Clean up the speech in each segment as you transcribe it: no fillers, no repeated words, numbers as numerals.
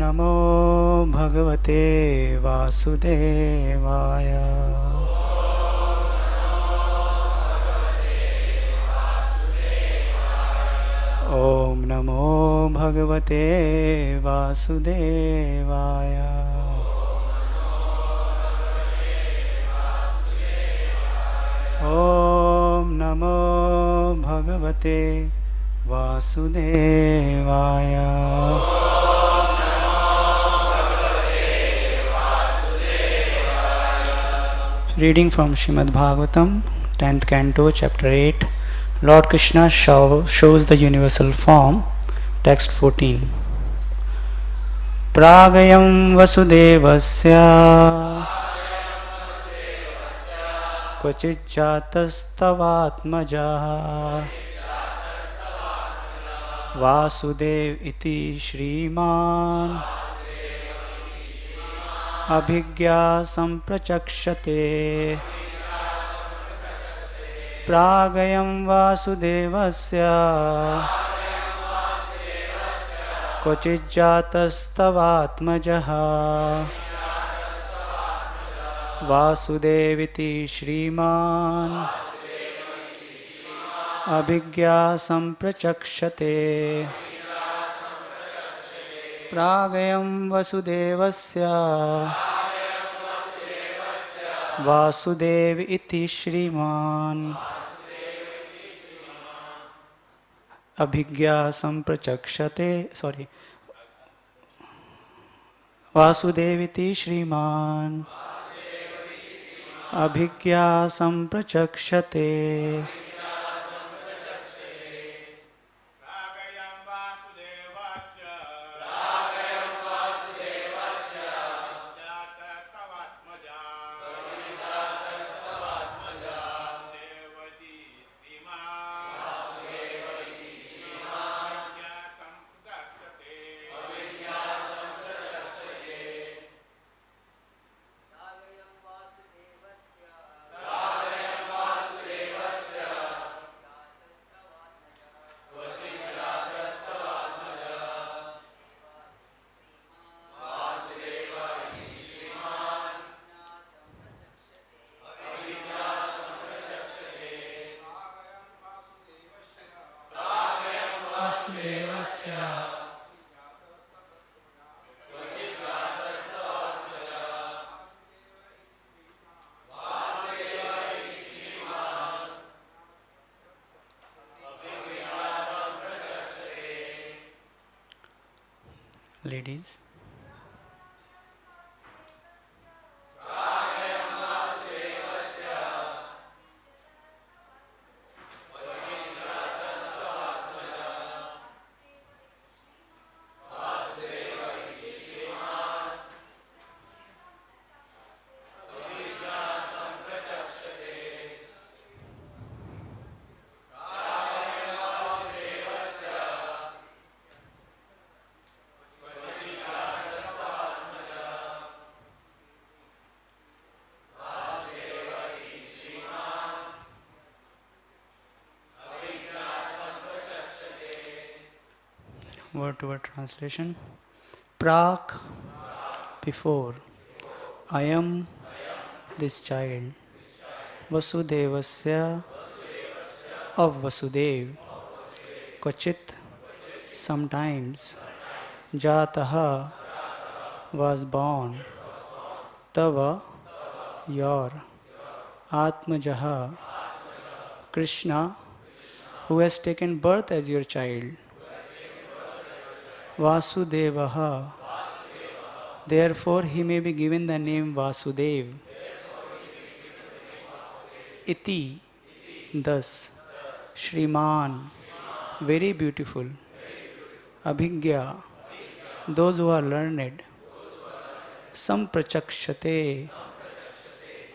नमो भगवते वासुदेवाय। ॐ नमो भगवते वासुदेवाय। ॐ नमो भगवते वासुदेवाय। Reading from Srimad Bhagavatam, 10th Canto, Chapter 8. Lord Krishna shows the universal form. Text 14. Pragayam vasudevasya क्वचिज्जातस्तवात्मजः Vasudev इति श्रीमान् अभिज्ञा सम्प्रचक्षते। प्रागयं वासुदेवस्य क्वचिज्जातस्तवात्मजः वासुदेविति श्रीमान् अभिज्ञा सम्प्रचक्षते। प्रागयं वसुदेवस्य वासुदेव इति श्रीमान् अभिज्ञा सम्प्रचक्षते। वासुदेविति श्रीमान् अभिज्ञा सम्प्रचक्षते। Ladies. Word to word translation. Prak, before. I am this child. Vasudevasya, of Vasudev. Kvachit, sometimes. Jataha, was born. Tava, your. Atmajaha, Krishna, who has taken birth as your child. Vasudevaha, therefore he may be given the name Vasudev. Iti, thus. Shriman, very beautiful. Abhigya, those who are learned. Samprachakshate,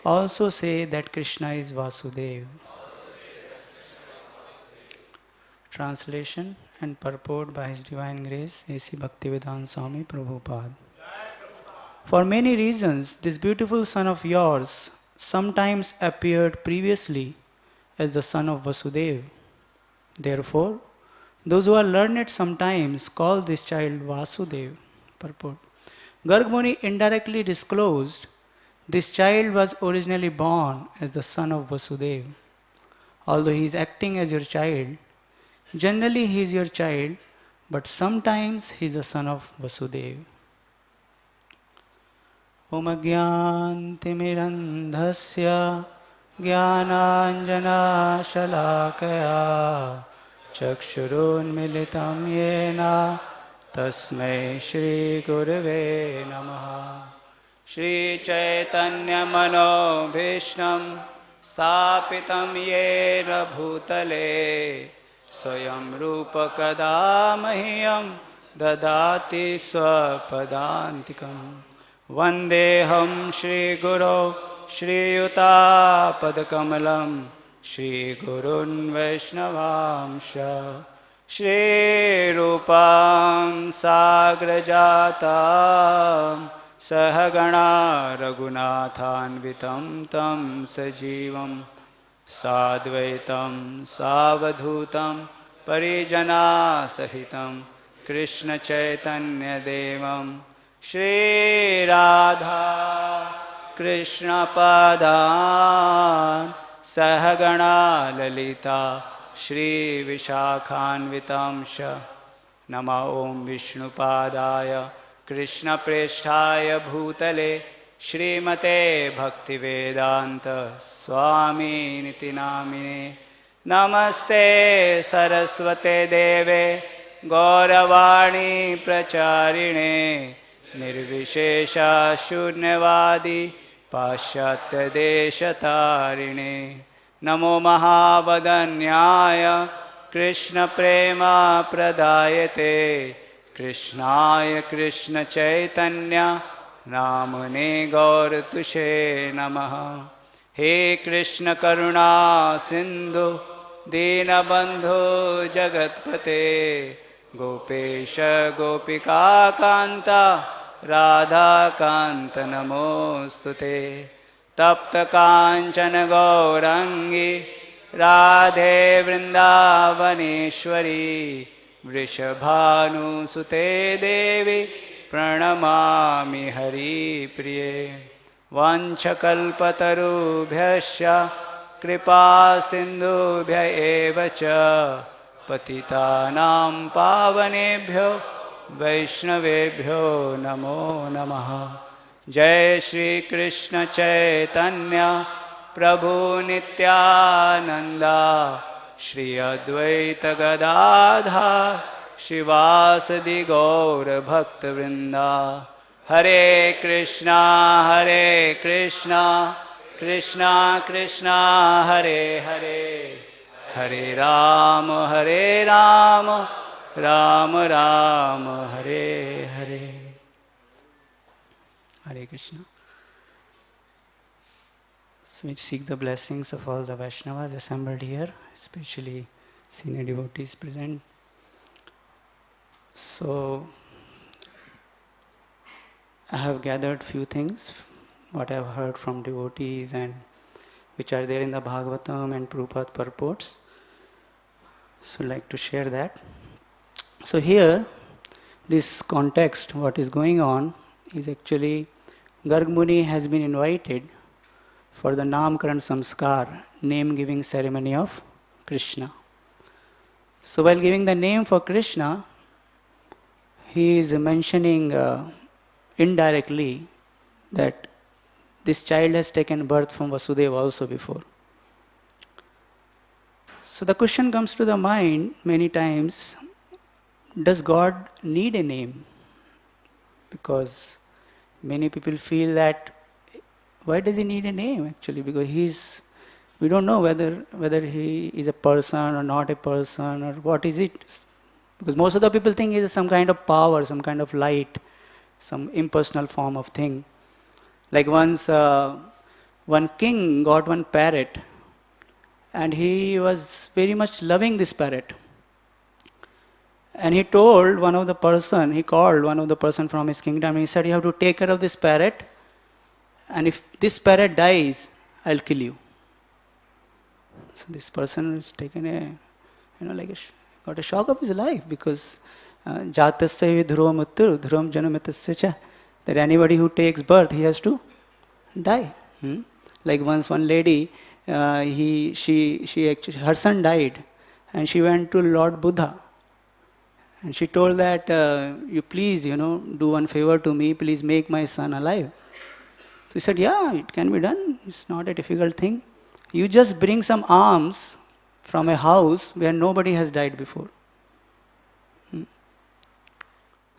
also say that Krishna is Vasudev. Translation and purport by His Divine Grace, A.C. Bhaktivedanta Swami Prabhupada. For many reasons, this beautiful son of yours sometimes appeared previously as the son of Vasudev. Therefore, those who are learned sometimes call this child Vasudev. Purport. Garg Muni indirectly disclosed this child was originally born as the son of Vasudeva. Although he is acting as your child, generally he is your child, but sometimes he is the son of Vasudeva. Om Agyantimirandhasya Jnananjana Shalakaya Chakshurunmilitam Yena Tasmai Shri Gurave Namaha. Shri Chaitanya Mano Bhishnam Sthapitam Yena Bhutale Swayam Rupa Kada Mahyam Dadati Swapadantikam. Vandeham Shri Guru Shri Yuta Padakamalam Shri Gurun Vaishnavamsha Shri Rupam Sagrajatam Sahagana Raghunathanvitam Tam Sajivam Sadvaitam Savadhutam Parijana Sahitam Krishna Chaitanya Devam Shri Radha Krishna Padan Sahagana Lalita Shri Vishakhanvitamsha Nama Om Vishnu Padaya Krishna Presthaya Bhutale Shrimate Bhaktivedanta Swami Niti Namine Namaste Saraswate Deve Gauravani Pracharine Nirvishesha Shunyavadi Paschatya Deshatarine Namo Mahavadanyaya Krishna Prema Pradayate Krishnaya Krishna Chaitanya Namane Gaur Tushe Namaha. He Krishna Karuna Sindhu Dinabandhu Jagatpate Gopesha Gopika Kanta Radha Kanta Namostute Tapta Kanchana Gaurangi Radhe Vrindavaneshwari Vrishabhanu Sute Devi Pranamami Hari Priye Vanchakalpatarubhyasya Kripa Sindhubhya Evacha Patitanam Pavanebhyo Vaishnavebhyo Namo Namaha. Jai Shri Krishna Chaitanya Prabhu Nityananda Shri Advaita Gadadhar Shivasadi Gaura Bhakta Vrinda. Hare Krishna Krishna Krishna Hare Hare Hare Rama Rama Rama Hare Hare. Hare Krishna. So we seek the blessings of all the Vaishnavas assembled here, especially senior devotees present. So I have gathered few things, what I have heard from devotees and which are there in the Bhagavatam and Prabhupada purports. So I'd like to share that. So here, this context, what is going on, is actually Garg Muni has been invited for the Namkaran Samskar, name giving ceremony of Krishna. So while giving the name for Krishna, he is mentioning indirectly that this child has taken birth from Vasudeva also before. So the question comes to the mind many times, does God need a name? Because many people feel that why does he need a name actually? Because we don't know whether he is a person or not a person or what is it. Because most of the people think he is some kind of power, some kind of light, some impersonal form of thing. Like once one king got one parrot and he was very much loving this parrot. And he called one of the person from his kingdom, and he said, you have to take care of this parrot, and if this parrot dies, I'll kill you. So this person has taken got a shock of his life, because Jatasya dhruvam uttur, dhruvam janamatasya cha. That anybody who takes birth, he has to die. Like once one lady, she actually, her son died, and she went to Lord Buddha, and she told that, you please, do one favor to me, please make my son alive. So he said, yeah, it can be done. It's not a difficult thing. You just bring some alms from a house where nobody has died before.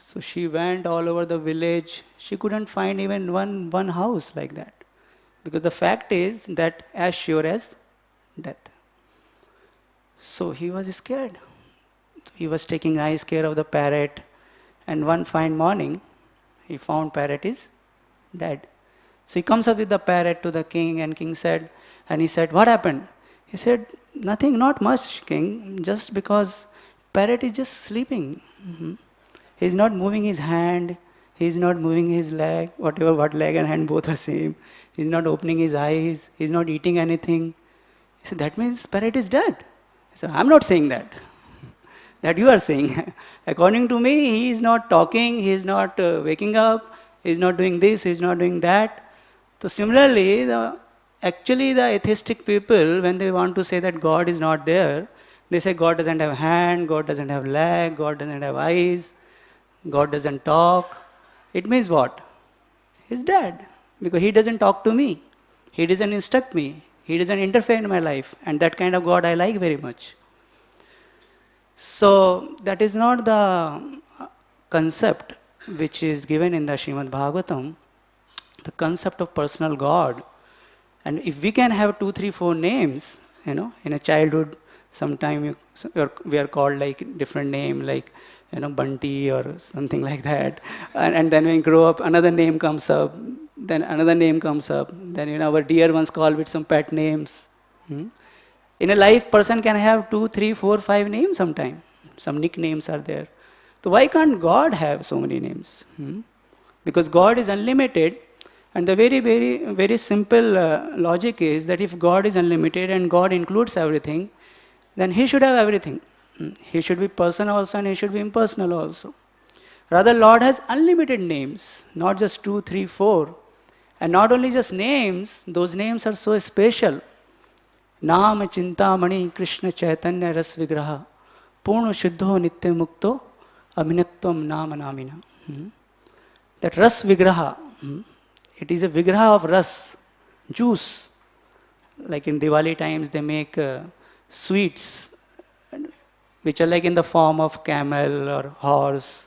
So she went all over the village. She couldn't find even one house like that. Because the fact is that as sure as death. So he was scared. He was taking nice care of the parrot. And one fine morning, he found parrot is dead. So he comes up with the parrot to the king, and king said, and he said, what happened? He said, nothing, not much, king, just because parrot is just sleeping. He's not moving his hand, he's not moving his leg, whatever, what leg and hand both are same. He's not opening his eyes, he's not eating anything. He said, that means parrot is dead. I said, I'm not saying that. That you are saying. According to me, he is not talking, he is not waking up, he is not doing this, he is not doing that. So similarly, actually the atheistic people, when they want to say that God is not there, they say God doesn't have hand, God doesn't have leg, God doesn't have eyes, God doesn't talk. It means what? He's dead. Because he doesn't talk to me. He doesn't instruct me. He doesn't interfere in my life. And that kind of God I like very much. So that is not the concept which is given in the Srimad Bhagavatam. The concept of personal God. And if we can have 2, 3, 4 names, in a childhood, sometime we are called like different name, like Bunty or something like that. And then when we grow up, another name comes up, then another name comes up, then our dear ones called with some pet names. In a life, person can have 2, 3, 4, 5 names sometime. Some nicknames are there. So why can't God have so many names? Because God is unlimited, and the very, very, very simple logic is that if God is unlimited and God includes everything, then He should have everything. He should be personal also, and He should be impersonal also. Rather, Lord has unlimited names, not just 2, 3, 4. And not only just names, those names are so special. Naam Chintamani Krishna Chaitanya Ras Vigraha Purna Shuddho Nitya Mukto Abhinatvam Nama Namina. That Ras Vigraha, it is a Vigraha of Ras, juice. Like in Diwali times they make sweets which are like in the form of camel or horse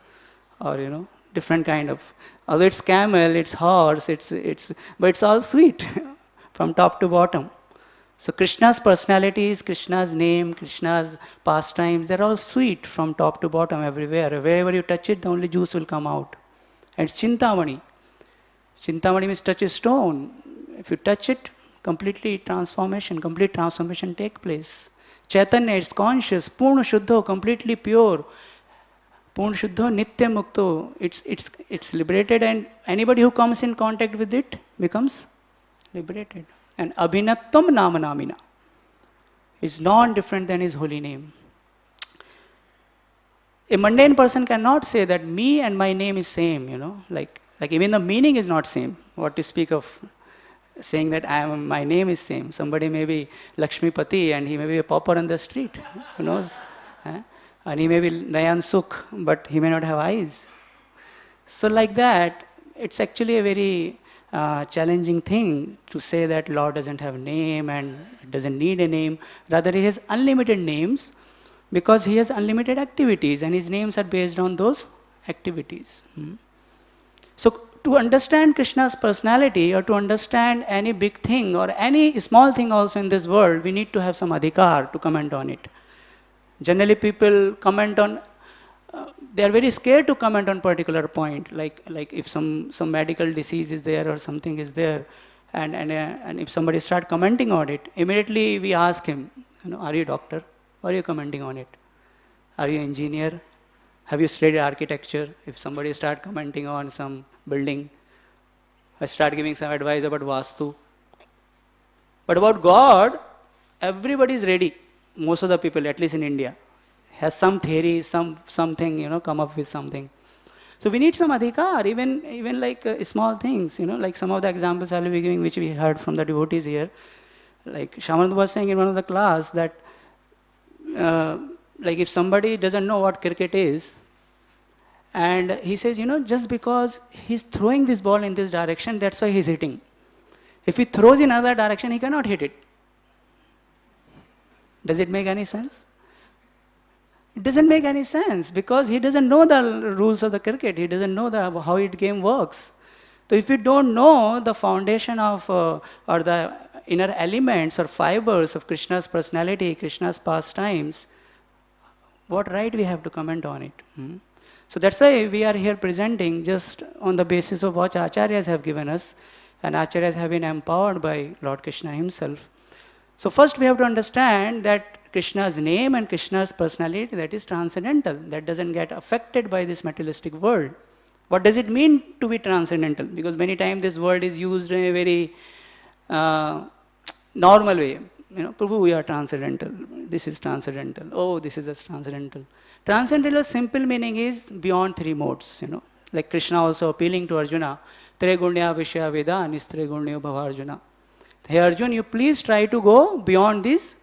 or different kind of. Although it's camel, it's horse, but it's all sweet from top to bottom. So Krishna's personalities, Krishna's name, Krishna's pastimes, they're all sweet from top to bottom everywhere. Wherever you touch it, the only juice will come out. And it's Chintamani. Chintamani means touch a stone. If you touch it, complete transformation take place. Chaitanya, it's conscious, Purna Shuddho, completely pure. Purna Shuddho, Nitya Mukto, it's liberated, and anybody who comes in contact with it becomes liberated. And Abhinatvam Nama Namina is non-different than His holy name. A mundane person cannot say that me and my name is same, like even the meaning is not same. What to speak of saying that my name is same. Somebody may be Lakshmipati and he may be a pauper on the street, who knows? And he may be Nayan Sukh, but he may not have eyes. So like that, it's actually a very challenging thing to say that Lord doesn't have name and doesn't need a name. Rather, He has unlimited names because He has unlimited activities, and His names are based on those activities. So to understand Krishna's personality, or to understand any big thing or any small thing also in this world, we need to have some adhikar to comment on it. Generally people comment on, they are very scared to comment on particular point, like if some medical disease is there or something is there, and if somebody start commenting on it, immediately we ask him, are you a doctor? Why are you commenting on it? Are you an engineer? Have you studied architecture? If somebody start commenting on some building, I start giving some advice about Vastu. But about God, everybody is ready. Most of the people, at least in India, has some theory, something, you know, come up with something. So we need some adhikar, even like small things, you know, like some of the examples I'll be giving, which we heard from the devotees here. Like Shamanand was saying in one of the class that, like if somebody doesn't know what cricket is, and he says, you know, just because he's throwing this ball in this direction, that's why he's hitting. If he throws in another direction, he cannot hit it. Does it make any sense? It doesn't make any sense because he doesn't know the rules of the cricket. He doesn't know how it game works. So if you don't know the foundation of or the inner elements or fibers of Krishna's personality, Krishna's pastimes, what right we have to comment on it? So that's why we are here presenting just on the basis of what Acharyas have given us, and Acharyas have been empowered by Lord Krishna himself. So first we have to understand that Krishna's name and Krishna's personality, that is transcendental. That doesn't get affected by this materialistic world. What does it mean to be transcendental? Because many times this word is used in a very normal way. You know, Prabhu, we are transcendental. This is transcendental. Oh, this is just transcendental. Transcendental simple meaning is beyond three modes. You know, like Krishna also appealing to Arjuna, Tregunya Vishya Veda Nistregurnya Bhava Arjuna. Hey Arjun, you please try to go beyond these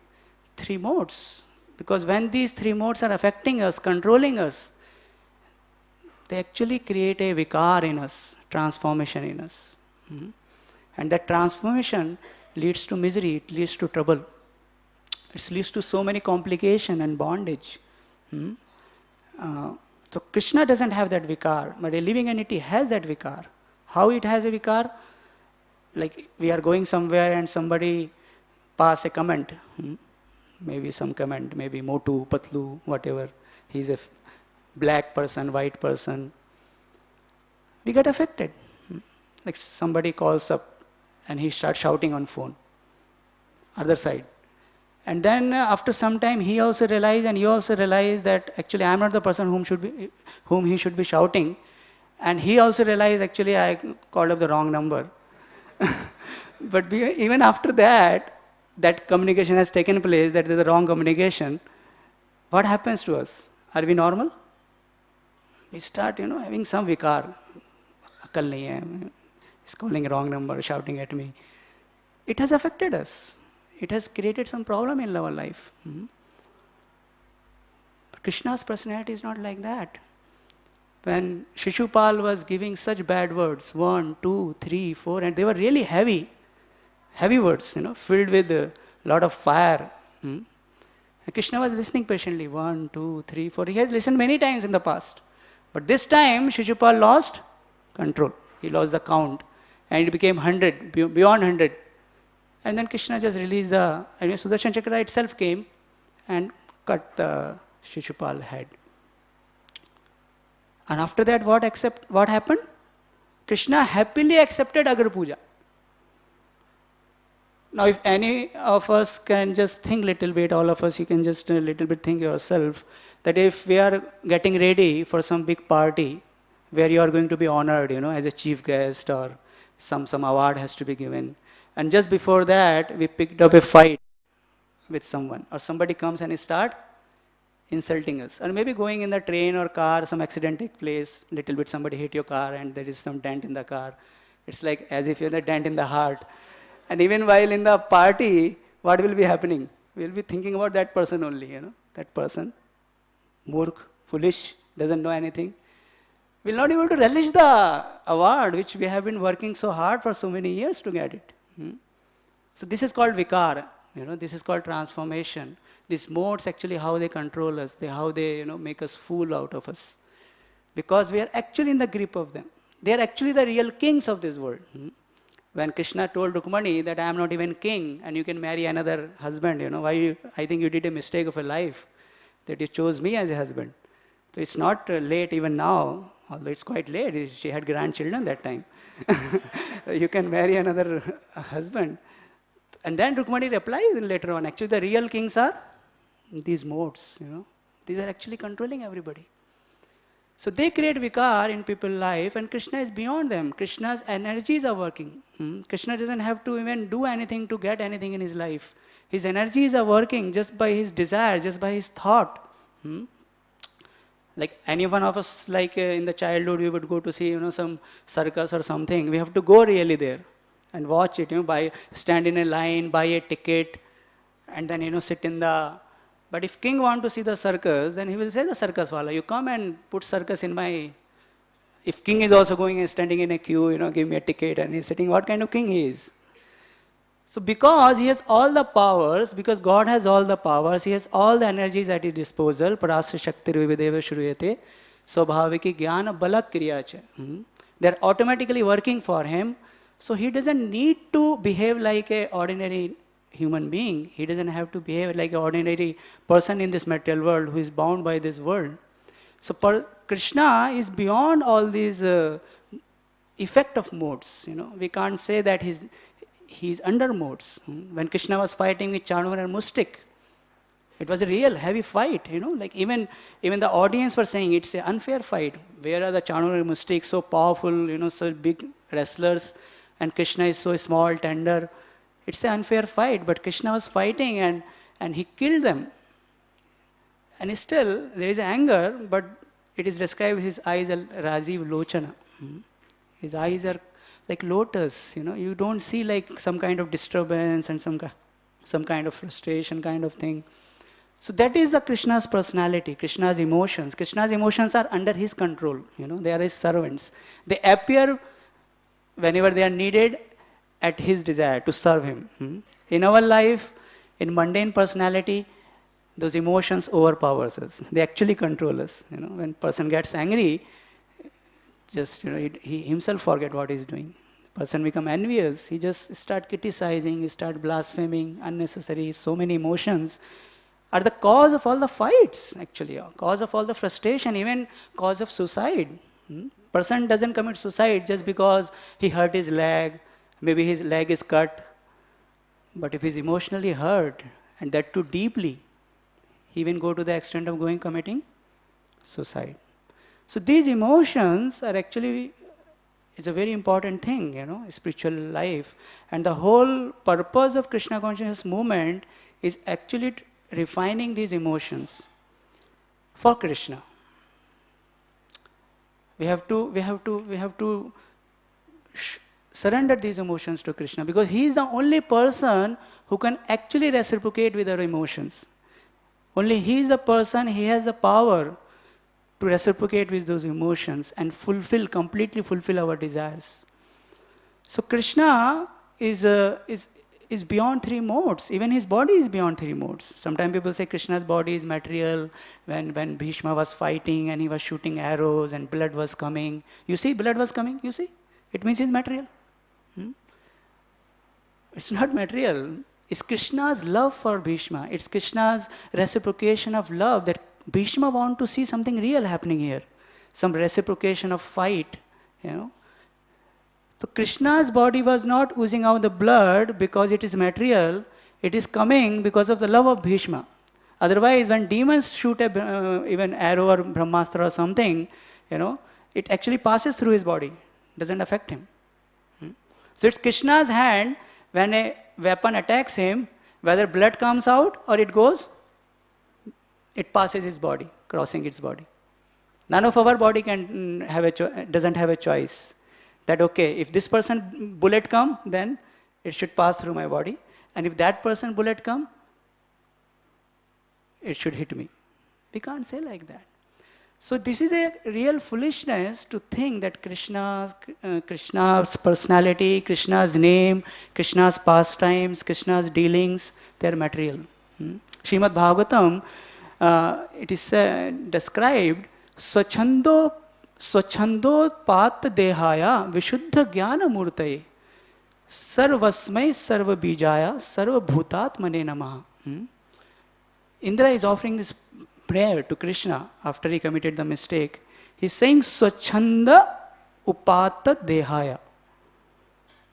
three modes. Because when these three modes are affecting us, controlling us, they actually create a vikar in us, transformation in us. And that transformation leads to misery, it leads to trouble. It leads to so many complication and bondage. So Krishna doesn't have that vikar, but a living entity has that vikar. How it has a vikar? Like we are going somewhere and somebody pass a comment. Maybe some comment, maybe Motu, Patlu, whatever. He's a black person, white person. We get affected. Like somebody calls up and he starts shouting on phone. Other side. And then after some time he also realized and you also realize that actually I am not the person whom he should be shouting. And he also realized actually I called up the wrong number. But even after that, that communication has taken place, that is the wrong communication. What happens to us? Are we normal? We start, having some vikar. Akal nahi hai. He's calling a wrong number, shouting at me. It has affected us. It has created some problem in our life. But Krishna's personality is not like that. When Shishupal was giving such bad words, 1, 2, 3, 4, and they were really heavy words, filled with a lot of fire. And Krishna was listening patiently, 1, 2, 3, 4. He has listened many times in the past. But this time, Shishupal lost control. He lost the count. And it became 100, beyond 100. And then Krishna just released Sudarshan Chakra itself came and cut the Shishupal head. And after that, what happened? Krishna happily accepted Agar Puja. Now, if any of us can just think little bit, all of us, you can just a little bit think yourself, that if we are getting ready for some big party, where you are going to be honored, as a chief guest, or some award has to be given, and just before that, we picked up a fight with someone, or somebody comes and start insulting us, or maybe going in the train or car, some accident take place, little bit somebody hit your car and there is some dent in the car. It's like as if you have a dent in the heart. And even while in the party, what will be happening? We'll be thinking about that person only, that person, murk, foolish, doesn't know anything. We'll not be able to relish the award which we have been working so hard for so many years to get it. So this is called vikar, this is called transformation. These modes actually how they control us, how they make us fool out of us. Because we are actually in the grip of them. They are actually the real kings of this world. When Krishna told Rukmani that I am not even king and you can marry another husband, I think you did a mistake of a life, that you chose me as a husband. So it's not late even now, although it's quite late. She had grandchildren that time. You can marry another husband. And then Rukmani replies later on, actually the real kings are these modes, These are actually controlling everybody. So they create vikar in people's life and Krishna is beyond them. Krishna's energies are working. Krishna doesn't have to even do anything to get anything in his life. His energies are working just by his desire, just by his thought. Hmm? Like any one of us, like in the childhood, we would go to see, some circus or something. We have to go really there and watch it, buy, stand in a line, buy a ticket, and then, sit in the. But if king want to see the circus, then he will say the circus wala, you come and put circus in my. If king is also going and standing in a queue, give me a ticket, and he's sitting, what kind of king he is? So because he has all the powers, because God has all the powers, he has all the energies at his disposal, parasya shaktir vivideva shruyate, swabhaviki jnana balak kriya cha. They're automatically working for him, so he doesn't need to behave like an ordinary human being. He doesn't have to behave like an ordinary person in this material world who is bound by this world. So Krishna is beyond all these effect of modes. We can't say that he's under modes. When Krishna was fighting with Chanur and Mustik, it was a real heavy fight. Like even the audience were saying it's an unfair fight. Where are the Chanur and Mustik, so powerful, so big wrestlers, and Krishna is so small, tender. It's an unfair fight. But Krishna was fighting and he killed them. And still there is anger, but it is described his eyes are Rajiv Lochana. His eyes are like lotus, you don't see like some kind of disturbance and some kind of frustration kind of thing. So that is the Krishna's personality, Krishna's emotions. Krishna's emotions are under his control, they are his servants. They appear whenever they are needed at his desire to serve him. In our life, in mundane personality, those emotions overpowers us. They actually control us. When person gets angry, just he himself forget what he's doing. Person become envious. He just start criticizing. He start blaspheming. Unnecessary. So many emotions are the cause of all the fights. Actually, cause of all the frustration. Even cause of suicide. Person doesn't commit suicide just because he hurt his leg. Maybe his leg is cut. But if he's emotionally hurt, and that too deeply, he even go to the extent of committing suicide. So these emotions are actually, it's a very important thing, spiritual life. And the whole purpose of Krishna consciousness movement is actually refining these emotions for Krishna. We have to surrender these emotions to Krishna, because he is the only person who can actually reciprocate with our emotions. Only he is the person, he has the power to reciprocate with those emotions and completely fulfill our desires. So Krishna is beyond three modes. Even his body is beyond three modes. Sometimes people say Krishna's body is material. When Bhishma was fighting and he was shooting arrows and blood was coming. You see, blood was coming, you see? It means it's material. It's not material. It's Krishna's love for Bhishma. It's Krishna's reciprocation of love that Bhishma want to see something real happening here. Some reciprocation of fight, So Krishna's body was not oozing out the blood because it is material. It is coming because of the love of Bhishma. Otherwise, when demons shoot even arrow or brahmastra or something, it actually passes through his body. Doesn't affect him. So it's Krishna's hand when a weapon attacks him, whether blood comes out or it goes, it passes his body, crossing its body. None of our body can doesn't have a choice. That okay, if this person bullet come, then it should pass through my body. And if that person bullet come, it should hit me. We can't say like that. So this is a real foolishness to think that Krishna's personality, Krishna's name, Krishna's pastimes, Krishna's dealings, they are material. Srimad Bhagavatam, it is described, Swachando pat dehaya vishuddha jnana murtaye sarvasmai sarva bijaya sarva bhutatmane namaha. Indra is offering this prayer to Krishna after he committed the mistake. He's saying Swachanda upata dehaya.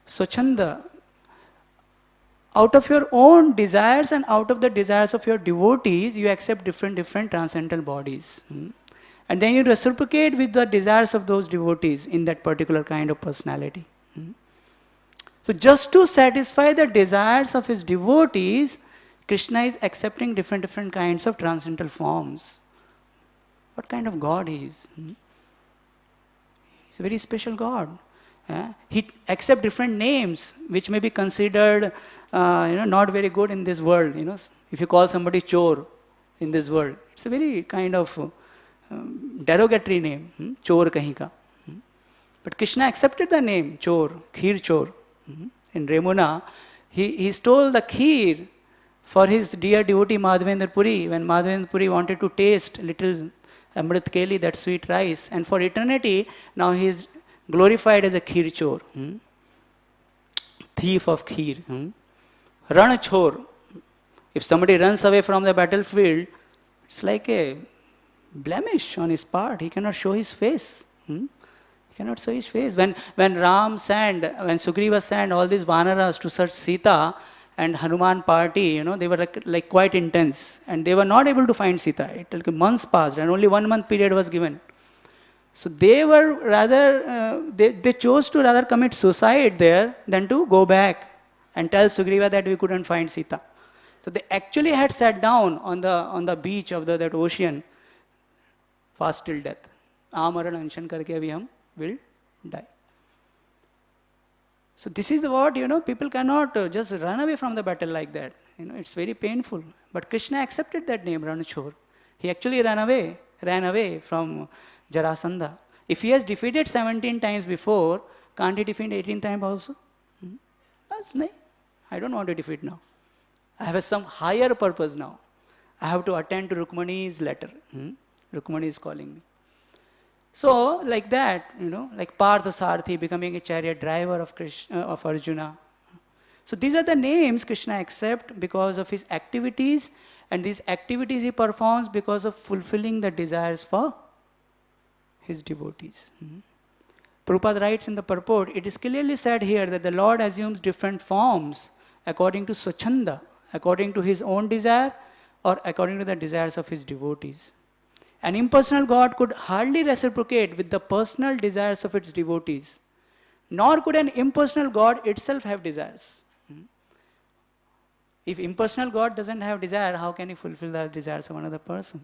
Swachanda. Out of your own desires and out of the desires of your devotees, you accept different transcendental bodies. And then you reciprocate with the desires of those devotees in that particular kind of personality. So just to satisfy the desires of his devotees, Krishna is accepting different kinds of transcendental forms. What kind of God he is? He's a very special God. He accepts different names which may be considered not very good in this world. If you call somebody chor in this world, it's a very kind of derogatory name, chor kahin ka. But Krishna accepted the name chor, kheer chor. In Remuna, he stole the kheer for his dear devotee Madhavendra Puri, when Madhavendra Puri wanted to taste little Amrit Keli, that sweet rice, and for eternity, now he is glorified as a kheer chor, thief of kheer. Ran chor. If somebody runs away from the battlefield, it's like a blemish on his part. He cannot show his face. He cannot show his face. When Sugriva sent all these Vanaras to search Sita, and Hanuman party, they were like quite intense, and they were not able to find Sita. Months passed, and only 1 month period was given. So they were rather, they chose to rather commit suicide there than to go back and tell Sugriva that we couldn't find Sita. So they actually had sat down on the beach of that ocean, fast till death. Amaran anshan karke abhi hum will die. So this is what, people cannot just run away from the battle like that. It's very painful. But Krishna accepted that name, Ranachor. He actually ran away from Jarasandha. If he has defeated 17 times before, can't he defeat 18 times also? That's nice. I don't want to defeat now. I have some higher purpose now. I have to attend to Rukmani's letter. Rukmani is calling me. So, like that, like Partha Sarthi becoming a chariot driver of Arjuna. So these are the names Krishna accepts because of his activities, and these activities he performs because of fulfilling the desires for his devotees. Prabhupada writes in the purport, it is clearly said here that the Lord assumes different forms according to Swachanda, according to his own desire or according to the desires of his devotees. An impersonal God could hardly reciprocate with the personal desires of its devotees, nor could an impersonal God itself have desires. If impersonal God doesn't have desire, how can he fulfill the desires of another person?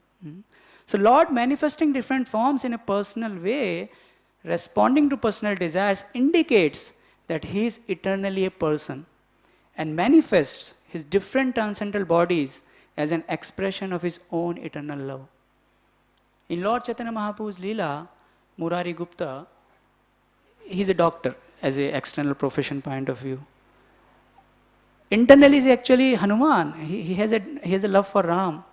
So Lord manifesting different forms in a personal way, responding to personal desires, indicates that he is eternally a person and manifests his different transcendental bodies as an expression of his own eternal love. In Lord Chaitanya Mahaprabhu's Leela, Murari Gupta, he's a doctor as an external profession point of view. Internally, he's actually Hanuman. He has a love for Ram.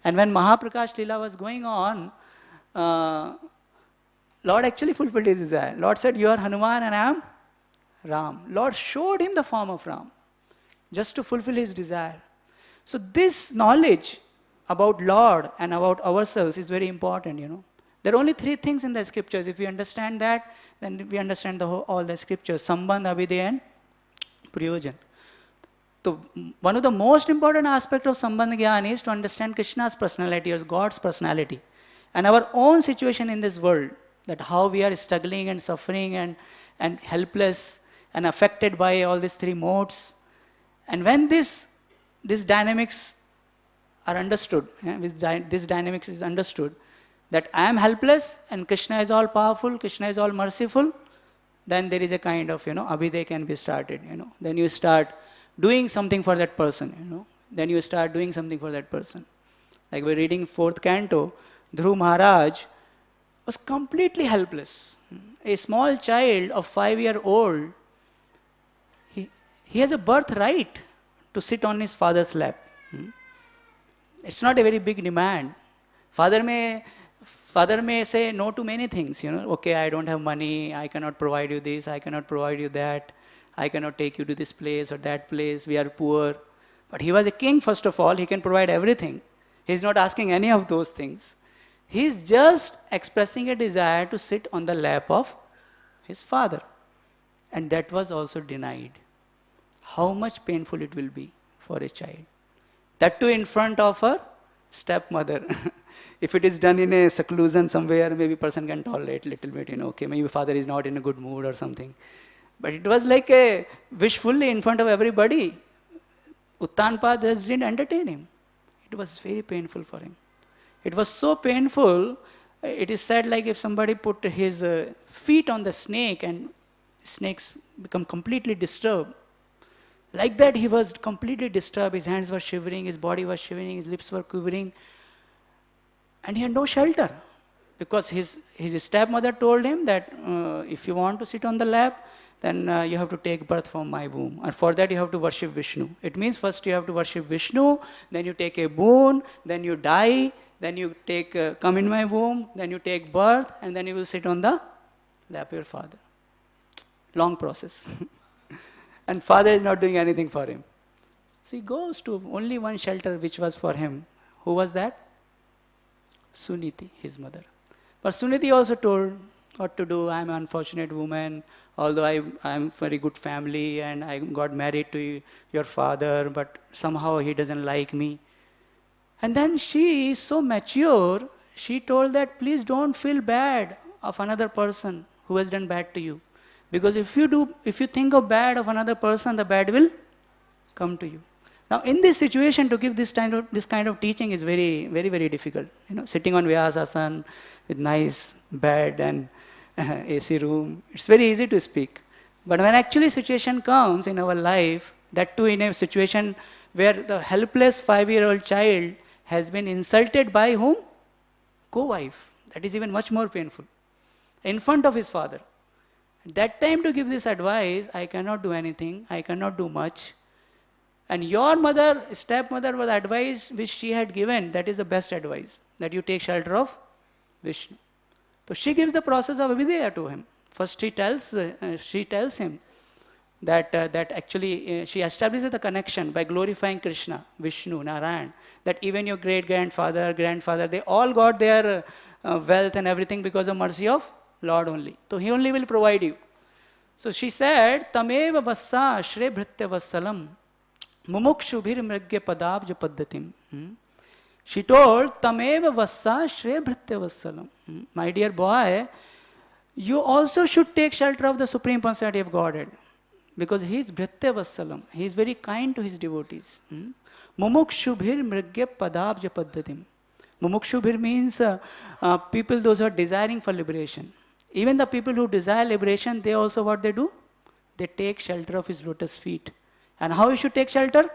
And when Mahaprakash Leela was going on, Lord actually fulfilled his desire. Lord said, you are Hanuman and I am Ram. Lord showed him the form of Ram just to fulfill his desire. So this knowledge about Lord and about ourselves is very important, There are only 3 things in the scriptures. If we understand that, then we understand all the scriptures. Sambandh, Abhideya and Prayojan. So one of the most important aspects of Sambandh Gyan is to understand Krishna's personality or God's personality and our own situation in this world, that how we are struggling and suffering and helpless and affected by all these 3 modes. And when this dynamics are understood, this dynamics is understood, that I am helpless and Krishna is all powerful, Krishna is all merciful, then there is a kind of, abhideya can be started, Then you start doing something for that person, Then you start doing something for that person. Like we're reading 4th canto, Dhruv Maharaj was completely helpless. A small child of 5-year-old, he has a birthright to sit on his father's lap. It's not a very big demand. Father may say no to many things, Okay, I don't have money, I cannot provide you this, I cannot provide you that, I cannot take you to this place or that place, we are poor. But he was a king, first of all, he can provide everything. He's not asking any of those things. He's just expressing a desire to sit on the lap of his father. And that was also denied. How much painful it will be for a child. That too in front of her stepmother. If it is done in a seclusion somewhere, maybe person can tolerate a little bit, okay, maybe father is not in a good mood or something. But it was like a wishfully in front of everybody. Uttanpad just didn't entertain him. It was very painful for him. It was so painful It is said like if somebody put his feet on the snake and snakes become completely disturbed. Like that he was completely disturbed, his hands were shivering, his body was shivering, his lips were quivering, and he had no shelter. Because his stepmother told him that if you want to sit on the lap, then you have to take birth from my womb. And for that you have to worship Vishnu. It means first you have to worship Vishnu, then you take a boon, then you die, then you come in my womb, then you take birth, and then you will sit on the lap of your father. Long process. And father is not doing anything for him. So he goes to only one shelter which was for him. Who was that? Suniti, his mother. But Suniti also told what to do. I'm an unfortunate woman, although I'm very good family and I got married to your father, but somehow he doesn't like me. And then she is so mature, she told that please don't feel bad of another person who has done bad to you. Because if you think of bad of another person, the bad will come to you. Now, in this situation, to give this kind of teaching is very, very, very difficult. Sitting on Vyasasana with nice bed and AC room, it's very easy to speak. But when actually situation comes in our life, that too in a situation where the helpless 5-year-old child has been insulted by whom? Co-wife. That is even much more painful. In front of his father. At that time to give this advice, I cannot do anything, I cannot do much. And your mother, stepmother, was advice which she had given, that is the best advice, that you take shelter of Vishnu. So she gives the process of Abhideya to him. First she tells him that actually she establishes the connection by glorifying Krishna, Vishnu, Narayan, that even your great-grandfather, grandfather, they all got their wealth and everything because of mercy of Lord only. So he only will provide you. So she said, Tameva vassa shre bhritya vassalam. Mumukshubhir mrigya padabja paddatim. She told, Tameva vassa shre bhritya vassalam. My dear boy, you also should take shelter of the Supreme Personality of Godhead. Because he is bhritya vassalam. He is very kind to his devotees. Mumukshubhir mrigya padabja paddatim. Mumukshubhir means people, those who are desiring for liberation. Even the people who desire liberation, they also what they do? They take shelter of his lotus feet. And how you should take shelter?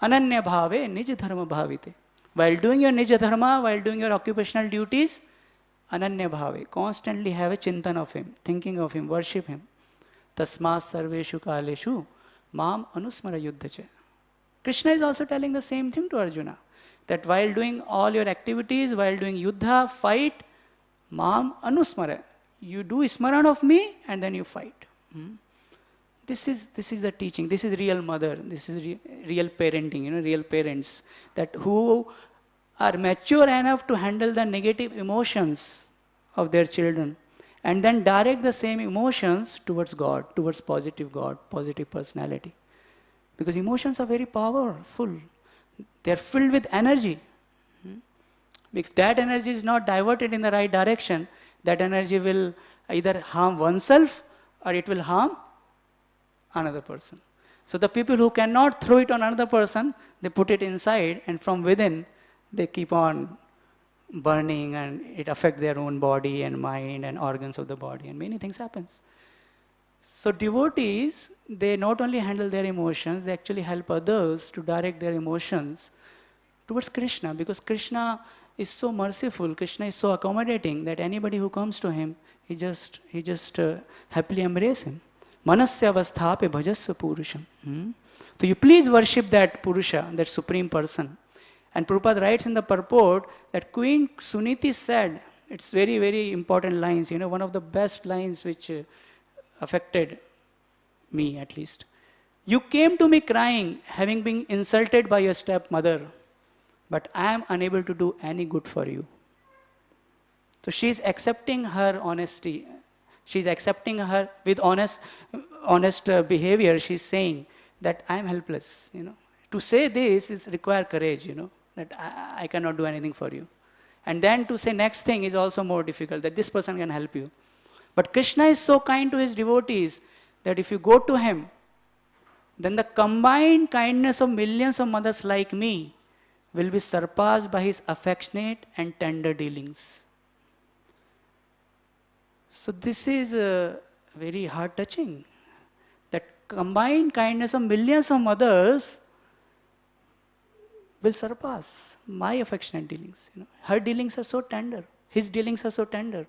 Ananya bhave, nij dharma bhavite. While doing your nij dharma, while doing your occupational duties, ananya bhave, constantly have a chintan of him, thinking of him, worship him. Tasmas sarveshu kaleshu mam anusmara yuddhache. Krishna is also telling the same thing to Arjuna. That while doing all your activities, while doing yuddha, fight, mam anusmara. You do smaran of me and then you fight. This is the teaching. This is real mother. This is real parenting, real parents. That who are mature enough to handle the negative emotions of their children and then direct the same emotions towards God, towards positive God, positive personality. Because emotions are very powerful. They are filled with energy. If that energy is not diverted in the right direction, that energy will either harm oneself or it will harm another person. So the people who cannot throw it on another person, they put it inside and from within they keep on burning and it affects their own body and mind and organs of the body and many things happens. So devotees, they not only handle their emotions, they actually help others to direct their emotions towards Krishna, because Krishna is so merciful, Krishna is so accommodating that anybody who comes to him, he just happily embrace him. Manasya avasthape bhajasya purusham. So you please worship that Purusha, that Supreme Person. And Prabhupada writes in the purport that Queen Suniti said, it's very, very important lines, one of the best lines which affected me at least. You came to me crying, having been insulted by your stepmother, but I am unable to do any good for you. So she is accepting her honesty. She is accepting her with honest behavior. She is saying that I am helpless. To say this is require courage. That I cannot do anything for you. And then to say next thing is also more difficult, that this person can help you. But Krishna is so kind to his devotees that if you go to him, then the combined kindness of millions of mothers like me will be surpassed by his affectionate and tender dealings. So this is very heart touching. That combined kindness of millions of mothers will surpass my affectionate dealings. Her dealings are so tender. His dealings are so tender.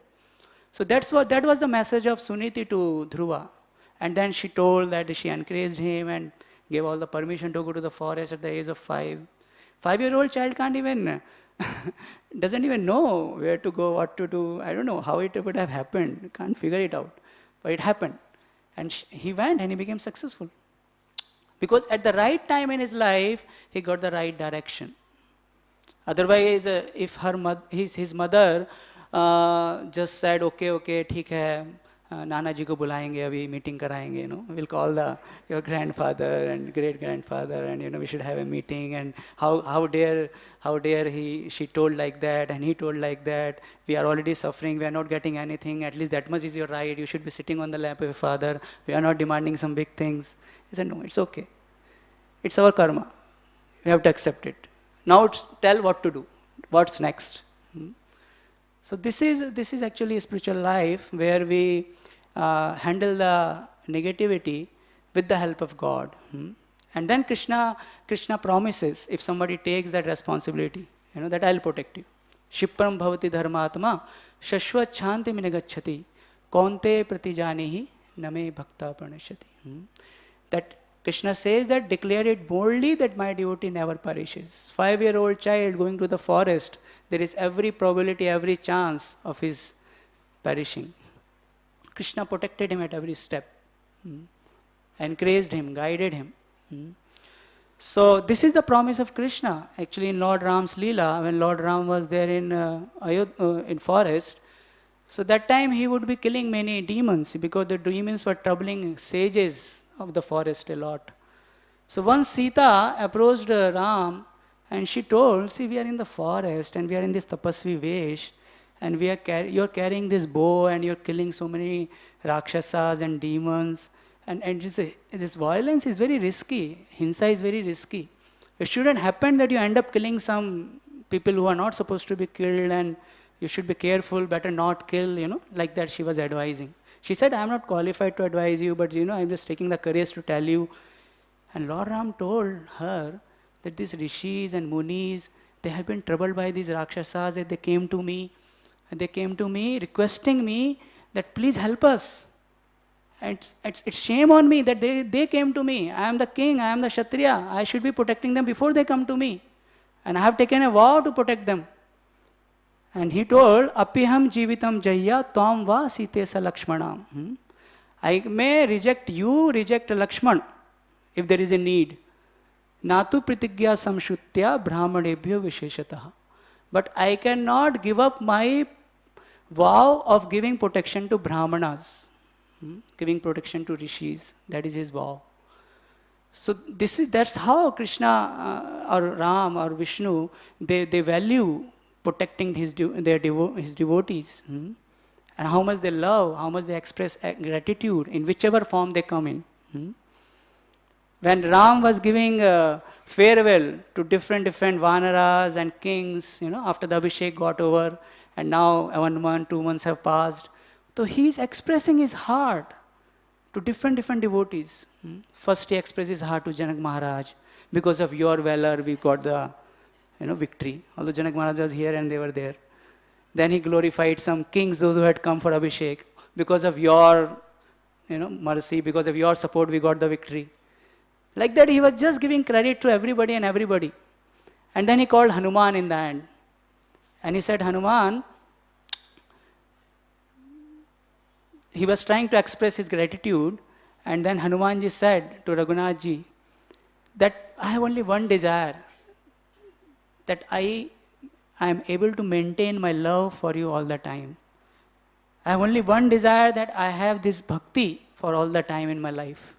So that was the message of Suniti to Dhruva. And then she told that she encouraged him and gave all the permission to go to the forest at the age of 5. 5-year-old child can't even doesn't even know where to go, what to do. I don't know how it would have happened. Can't figure it out. But it happened. And he went and he became successful. Because at the right time in his life, he got the right direction. Otherwise, if his mother just said, okay, ठीक है, नाना जी को बुलाएंगे अभी meeting कराएंगे, we'll call your grandfather and great grandfather, and we should have a meeting, and how dare she told like that and he told like that, we are already suffering, we are not getting anything, at least that much is your right, you should be sitting on the lap of your father, we are not demanding some big things. He said, no, it's okay, it's our karma, we have to accept it. Now tell what to do, what's next. So this is actually a spiritual life where we handle the negativity with the help of God. And then Krishna promises, if somebody takes that responsibility, that I'll protect you. Shipram bhavati dharmatma shashvat shanti minagacchati kaunte pratijanihi name bhakta pranashati. That Krishna says that declare it boldly that my devotee never perishes. 5-year-old child going to the forest, there is every probability, every chance of his perishing. Krishna protected him at every step, encouraged him, guided him. So this is the promise of Krishna. Actually, in Lord Ram's Leela, when Lord Ram was there in forest, so that time he would be killing many demons because the demons were troubling sages of the forest a lot. So once Sita approached Ram and she told, see, we are in the forest and we are in this tapasvi vesh, and you're carrying this bow and you're killing so many rakshasas and demons, and this violence is very risky, hinsa is very risky. It shouldn't happen that you end up killing some people who are not supposed to be killed, and you should be careful, better not kill, like that she was advising. She said, I am not qualified to advise you, but I'm just taking the courage to tell you. And Lord Ram told her that these rishis and munis, they have been troubled by these rakshasas, that they came to me, requesting me that please help us. And it's shame on me that they came to me. I am the king, I am the Kshatriya. I should be protecting them before they come to me. And I have taken a vow to protect them. And he told, Apiham jivitam jaya tvam va site sa lakshmanam. I may reject you, reject Lakshman, if there is a need. Natu pritigya samshutya brahmanebhyo visheshataha. But I cannot give up my vow of giving protection to brahmanas, giving protection to rishis. That is his vow. So that's how Krishna or Ram or Vishnu, they value protecting his devotees, and how much they love, how much they express gratitude in whichever form they come in. When Ram was giving farewell to different Vanaras and kings, after the Abhishek got over, and now 1 month, 2 months have passed, so he is expressing his heart to different devotees. First he expresses his heart to Janak Maharaj. Because of your valor, we got the victory. Although Janak Maharaj was here and they were there. Then he glorified some kings, those who had come for Abhishek. Because of your mercy, because of your support, we got the victory. Like that, he was just giving credit to everybody and everybody. And then he called Hanuman in the end. And he said, Hanuman, he was trying to express his gratitude. And then Hanumanji said to Raghunathji that I have only one desire, that I am able to maintain my love for you all the time. I have only one desire, that I have this bhakti for all the time in my life.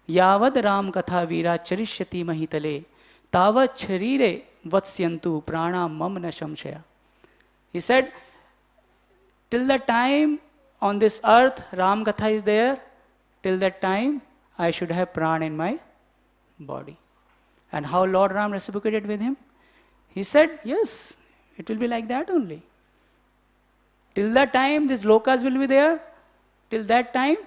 Yavad Ram Katha Veera Charishyati Mahitale Tavat Charire Vatsyantu Prana Mam Na Shamshaya. He said, till the time on this earth Ram Katha is there, till that time I should have prana in my body. And how Lord Ram reciprocated with him? He said, yes, it will be like that only. Till that time, these lokas will be there. Till that time,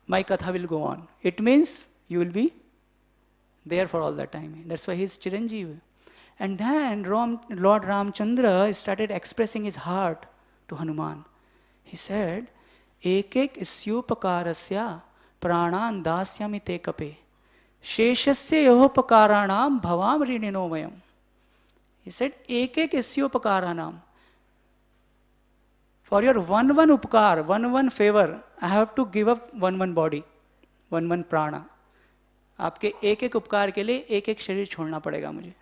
my katha will go on. It means you will be there for all that time. That's why he is Chiranjeev. And then Lord Ramchandra started expressing his heart to Hanuman. He said, Ekek isyupakarasya pranan dasyami te kape sheshasya yohopakaranam bhavam rinino vayam. He said, Ekek isyupakaranam. For your one upkar, one favor, I have to give up one body, one prana. आपके एक उपकार के लिए एक शरीर छोड़ना पड़ेगा मुझे.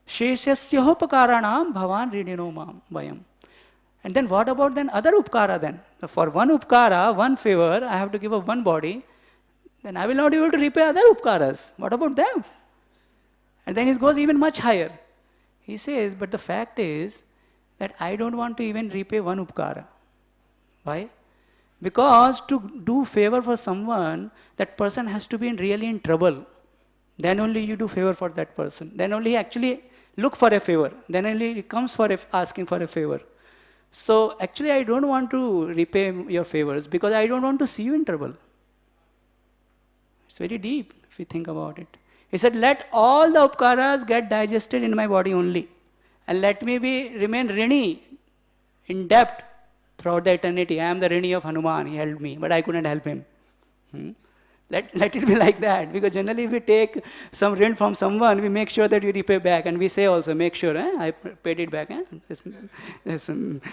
शेषस्योपकाराणाम भवान ऋणिनो माम वयम. And then what about then other upkara then? For one upkara, one favor, I have to give up one body, then I will not be able to repay other upkaras. What about them? And then it goes even much higher. He says, but the fact is that I don't want to even repay one upkara. Why? Because to do favor for someone, that person has to be really in trouble. Then only you do favor for that person. Then only he actually look for a favor. Then only he comes for asking for a favor. So actually I don't want to repay your favors because I don't want to see you in trouble. It's very deep if you think about it. He said, let all the upkaras get digested in my body only. And let me remain rini, in debt throughout the eternity. I am the rini of Hanuman. He helped me, but I couldn't help him. Let it be like that. Because generally if we take some rent from someone, we make sure that we repay back. And we say also, make sure, I paid it back. Just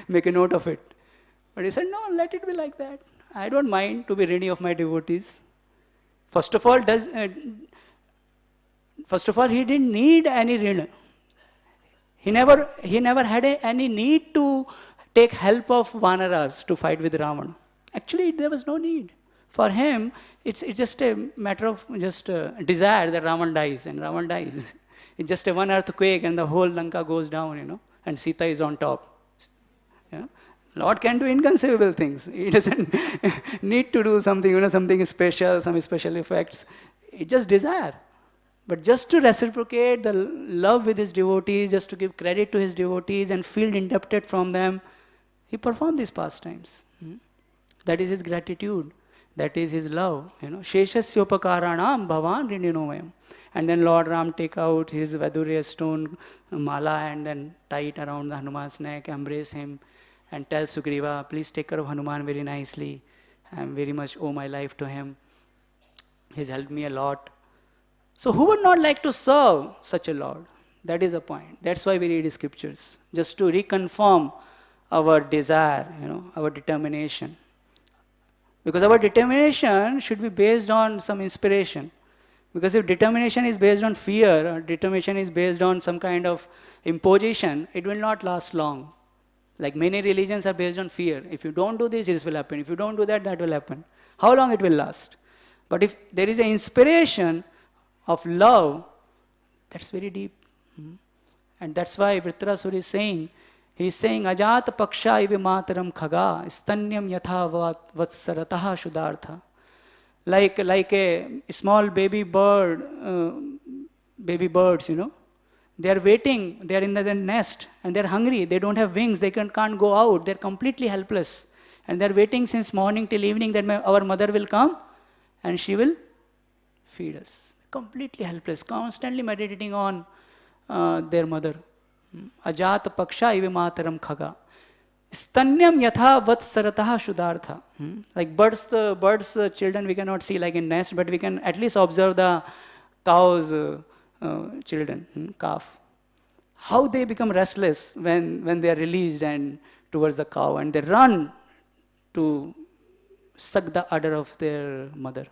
make a note of it. But he said, no, let it be like that. I don't mind to be rini of my devotees. First of all, he didn't need any rin. He never had any need to take help of Vanaras to fight with Ravana. Actually, there was no need. For him, it's just a matter of just desire that Ravan dies, and Ravan dies. It's just a one earthquake and the whole Lanka goes down, and Sita is on top. Yeah? Lord can do inconceivable things. He doesn't need to do something, something special, some special effects. It's just desire. But just to reciprocate the love with his devotees, just to give credit to his devotees and feel indebted from them, he performed these pastimes. That is his gratitude. That is his love. Sheshasyopakarana bhavan rininomayam. And then Lord Ram take out his Vadurya stone mala and then tie it around the Hanuman's neck, embrace him, and tell Sugriva, please take care of Hanuman very nicely. I am very much owe my life to him. He's helped me a lot. So who would not like to serve such a Lord? That is the point. That's why we read scriptures. Just to reconfirm our desire, our determination. Because our determination should be based on some inspiration. Because if determination is based on fear, or determination is based on some kind of imposition, it will not last long. Like many religions are based on fear. If you don't do this, this will happen. If you don't do that, that will happen. How long it will last? But if there is an inspiration of love, that's very deep. And that's why Vritrasura is saying, he's saying, Ajat paksha ive mataram khaga, stanyam yatha vatsarataha shudartha. Like a small baby bird, baby birds, they are waiting, they are in the nest, and they are hungry, they don't have wings, they can't go out, they are completely helpless. And they are waiting since morning till evening that our mother will come and she will feed us. Completely helpless, constantly meditating on their mother. Ajat paksha ive mataram khaga. Stanyam yatha vatsarataha shudartha. Like birds, children we cannot see like in nest, but we can at least observe the cow's children, calf. How they become restless when they are released and towards the cow, and they run to suck the udder of their mother.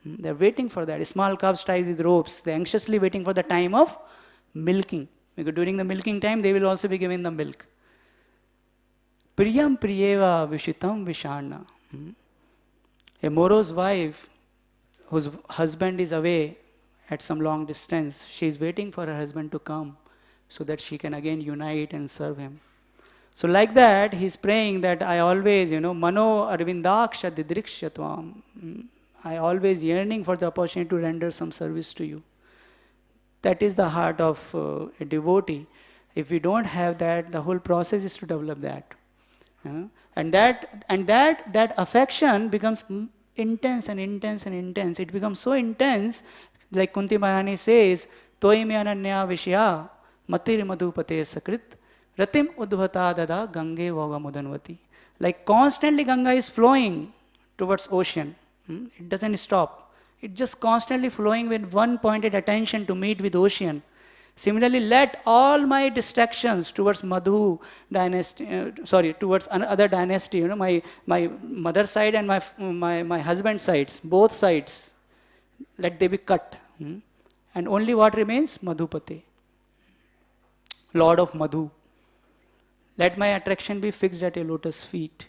They're waiting for that. Small calves tied with ropes. They're anxiously waiting for the time of milking. Because during the milking time, they will also be given the milk. Priyam priyeva vishitam vishana. A morose wife whose husband is away at some long distance, she is waiting for her husband to come so that she can again unite and serve him. So like that, he's praying that I always, mano arvindaksha didrikshatvam. I always yearning for the opportunity to render some service to you. That is the heart of a devotee. If we don't have that, the whole process is to develop that. And that affection becomes intense and intense and intense. It becomes so intense, like Kunti Maharani says, Toi me ananya vishya matir madhupate sakrit ratim udvata dada gange voga mudanvati. Like constantly Ganga is flowing towards ocean. It doesn't stop. It's just constantly flowing with one pointed attention to meet with ocean. Similarly, let all my distractions towards Madhu dynasty, towards another dynasty, my mother side and my husband sides, both sides, let they be cut. And only what remains? Madhupate, Lord of Madhu. Let my attraction be fixed at a lotus feet.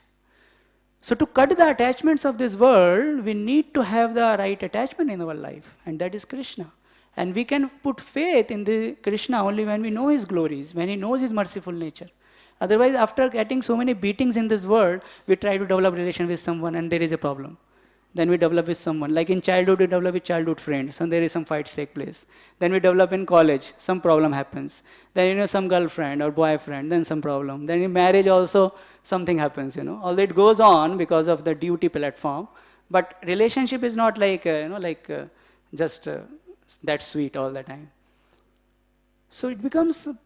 So to cut the attachments of this world, we need to have the right attachment in our life, and that is Krishna. And we can put faith in the Krishna only when we know his glories, when he knows his merciful nature. Otherwise, after getting so many beatings in this world, we try to develop relation with someone and there is a problem. Then we develop with someone. Like in childhood, we develop with childhood friends and there is some fights take place. Then we develop in college, some problem happens. Then some girlfriend or boyfriend, then some problem. Then in marriage also, something happens, Although it goes on because of the duty platform, but relationship is not like, just that sweet all the time. So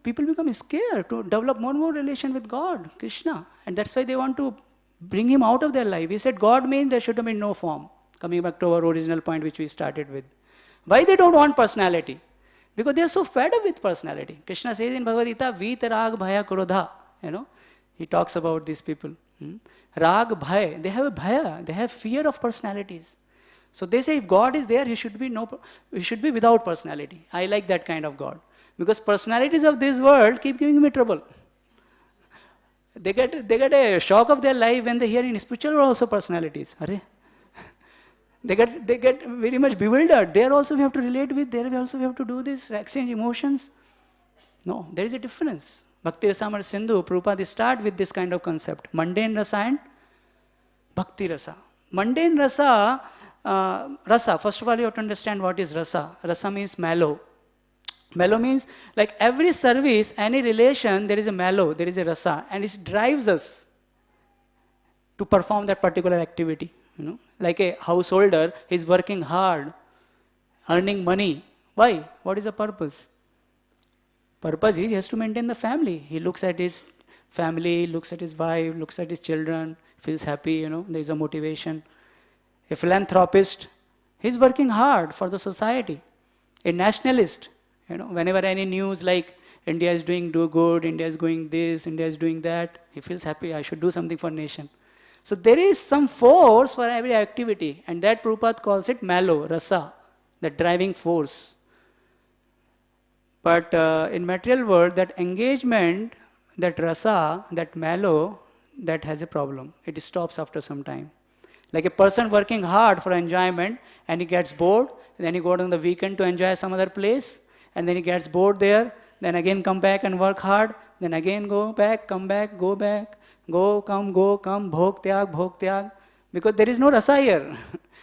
people become scared to develop more and more relation with God, Krishna. And that's why they want to bring him out of their life. He said God means there should have been no form. Coming back to our original point which we started with. Why they don't want personality? Because they are so fed up with personality. Krishna says in Bhagavad Gita, Vit Rag Bhaya Krodha. He talks about these people. Rag Bhaya, they have a bhaya, they have fear of personalities. So they say if God is there, he should be without personality. I like that kind of God. Because personalities of this world keep giving me trouble. They get a shock of their life when they hear in spiritual world also personalities. They get very much bewildered. There also we have to relate with, there we also have to do this, exchange emotions. No, there is a difference. Bhakti Rasamrita Sindhu, Prabhupada start with this kind of concept. Mundane rasa and bhakti rasa. Mundane rasa, first of all you have to understand what is rasa. Rasa means mellow. Mellow means like every service, any relation, there is a mellow, there is a rasa, and it drives us to perform that particular activity. Like a householder, he's working hard, earning money. Why? What is the purpose? Purpose is he has to maintain the family. He looks at his family, looks at his wife, looks at his children, feels happy, there is a motivation. A philanthropist, he's working hard for the society. A nationalist, whenever any news like India is doing good, India is going this, India is doing that, he feels happy, I should do something for nation. So there is some force for every activity, and that Prabhupada calls it malo, rasa, the driving force. But in material world, that engagement, that rasa, that malo, that has a problem. It stops after some time. Like a person working hard for enjoyment, and he gets bored, then he goes on the weekend to enjoy some other place, and then he gets bored there, then again come back and work hard, then again go back, come back, go back, go, come, bhog tyag, because there is no rasa here.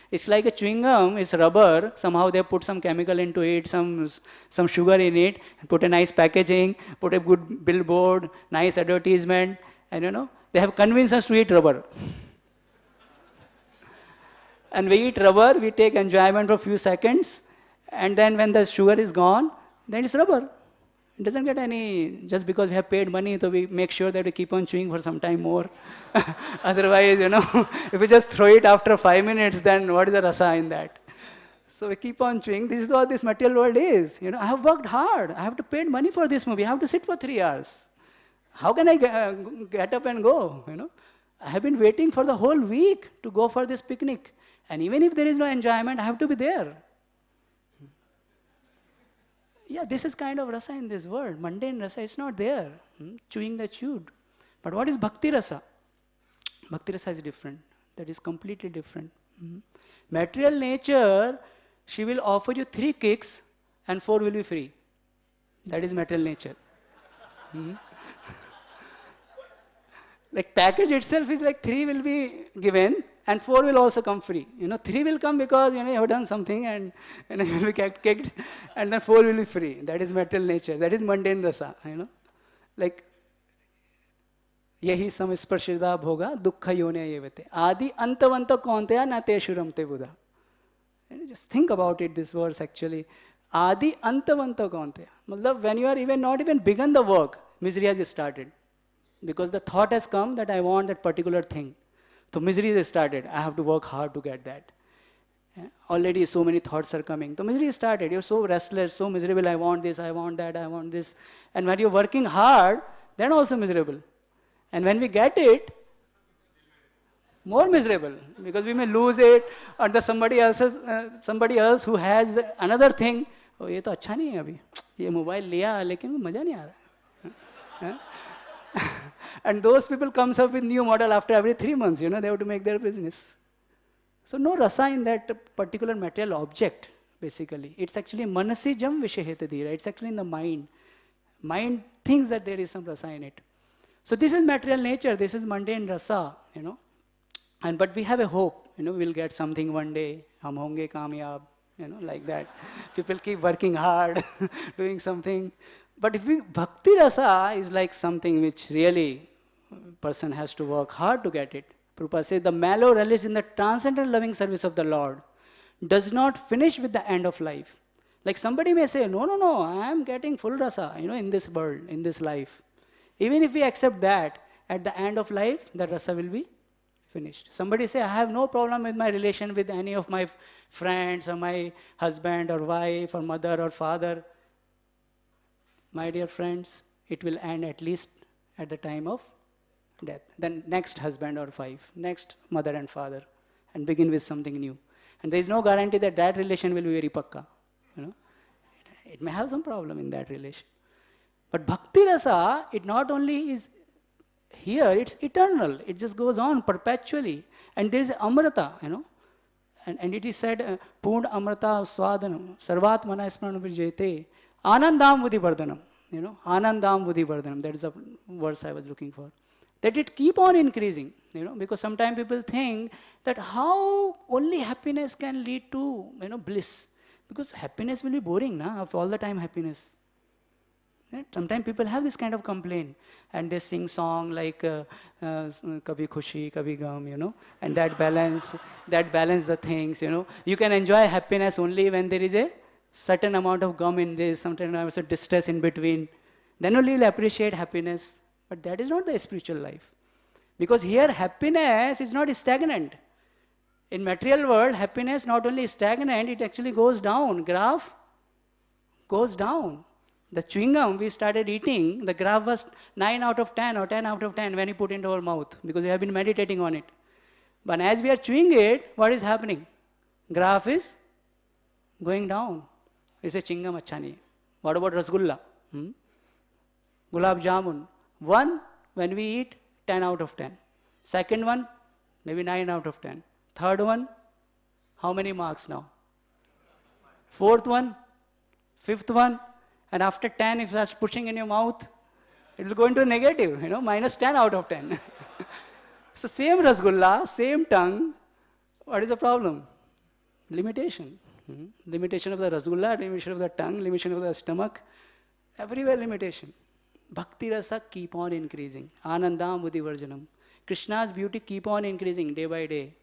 It's like a chewing gum, it's rubber, somehow they put some chemical into it, some sugar in it, put a nice packaging, put a good billboard, nice advertisement, and they have convinced us to eat rubber. And we eat rubber, we take enjoyment for a few seconds, and then when the sugar is gone, then it's rubber. It doesn't get any, just because we have paid money, so we make sure that we keep on chewing for some time more. Otherwise, if we just throw it after 5 minutes, then what is the rasa in that? So we keep on chewing. This is what this material world is. I have worked hard. I have to pay money for this movie. I have to sit for 3 hours. How can I get up and go? I have been waiting for the whole week to go for this picnic. And even if there is no enjoyment, I have to be there. Yeah, this is kind of rasa in this world. Mundane rasa, it's not there. Chewing the chewed. But what is bhakti rasa? Bhakti rasa is different. That is completely different. Material nature, she will offer you 3 kicks and 4 will be free. That is material nature. Like package itself is like 3 will be given and 4 will also come free. 3 will come because you have done something and you will be kicked, and then 4 will be free. That is material nature. That is mundane rasa. Like यही संस्पर्शिदा भोगा दुख योने येवते आदि अंतवंत कौनतया न तेषु रमते बुधा. Just think about it, this verse actually. Adi antavanta kaunteya. Matlab, when you are even not even begun the work, misery has started. Because the thought has come that I want that particular thing. So misery has started. I have to work hard to get that. Already so many thoughts are coming. So misery started. You're so restless, so miserable. I want this, I want that, I want this. And when you're working hard, then also miserable. And when we get it, more miserable, because we may lose it, or the somebody else who has another thing. Oh, ये तो अच्छा नहीं है अभी, ये mobile लिया लेकिन मजा नहीं आ रहा. And those people comes up with new model after every 3 months. They have to make their business. So no rasa in that particular material object. Basically, it's actually manasijam vishayetadira. It's actually in the mind. Mind thinks that there is some rasa in it. So this is material nature. This is mundane rasa. But we have a hope, we'll get something one day, hum honge kamyab, like that. People keep working hard, doing something. But bhakti rasa is like something which really person has to work hard to get it. Prabhupada says the mellow relish in the transcendental loving service of the Lord does not finish with the end of life. Like somebody may say, no, I am getting full rasa, in this world, in this life. Even if we accept that, at the end of life, the rasa will be finished. Somebody say, I have no problem with my relation with any of my friends or my husband or wife or mother or father. My dear friends, it will end at least at the time of death. Then next husband or wife, next mother and father, and begin with something new. And there is no guarantee that that relation will be very pakka. It may have some problem in that relation. But bhakti rasa, it not only is here, it's eternal. It just goes on perpetually. And there is amrita, And it is said, Purna amrita swadanam, sarvatmana smaranam vijayate, anandam buddhi vardhanam. Anandam buddhi vardhanam. That is the verse I was looking for. That it keep on increasing, because sometimes people think that how only happiness can lead to, bliss. Because happiness will be boring, of all the time happiness. Right? Sometimes people have this kind of complaint, and they sing song like Kabhi Khushi, Kabhi Gam, and that balance the things, You can enjoy happiness only when there is a certain amount of gum in this, certain amount of distress in between. Then only you'll appreciate happiness. But that is not the spiritual life. Because here happiness is not stagnant. In material world, happiness not only is stagnant, it actually goes down. Graph goes down. The chewing gum we started eating, the graph was 9 out of 10 or 10 out of 10 when you put into our mouth, because we have been meditating on it. But as we are chewing it, what is happening? Graph is going down. We say chewing gum acha nahi. What about rasgulla? Gulab jamun. One, when we eat, 10 out of 10. Second one, maybe 9 out of 10. Third one, how many marks now? Fourth one, fifth one, and after 10, if you start pushing in your mouth, it will go into negative, minus 10 out of 10. So same rasgulla, same tongue, what is the problem? Limitation. Limitation of the rasgulla, limitation of the tongue, limitation of the stomach, everywhere limitation. Bhakti rasa keep on increasing. Anandam buddhi varjanam. Krishna's beauty keep on increasing day by day,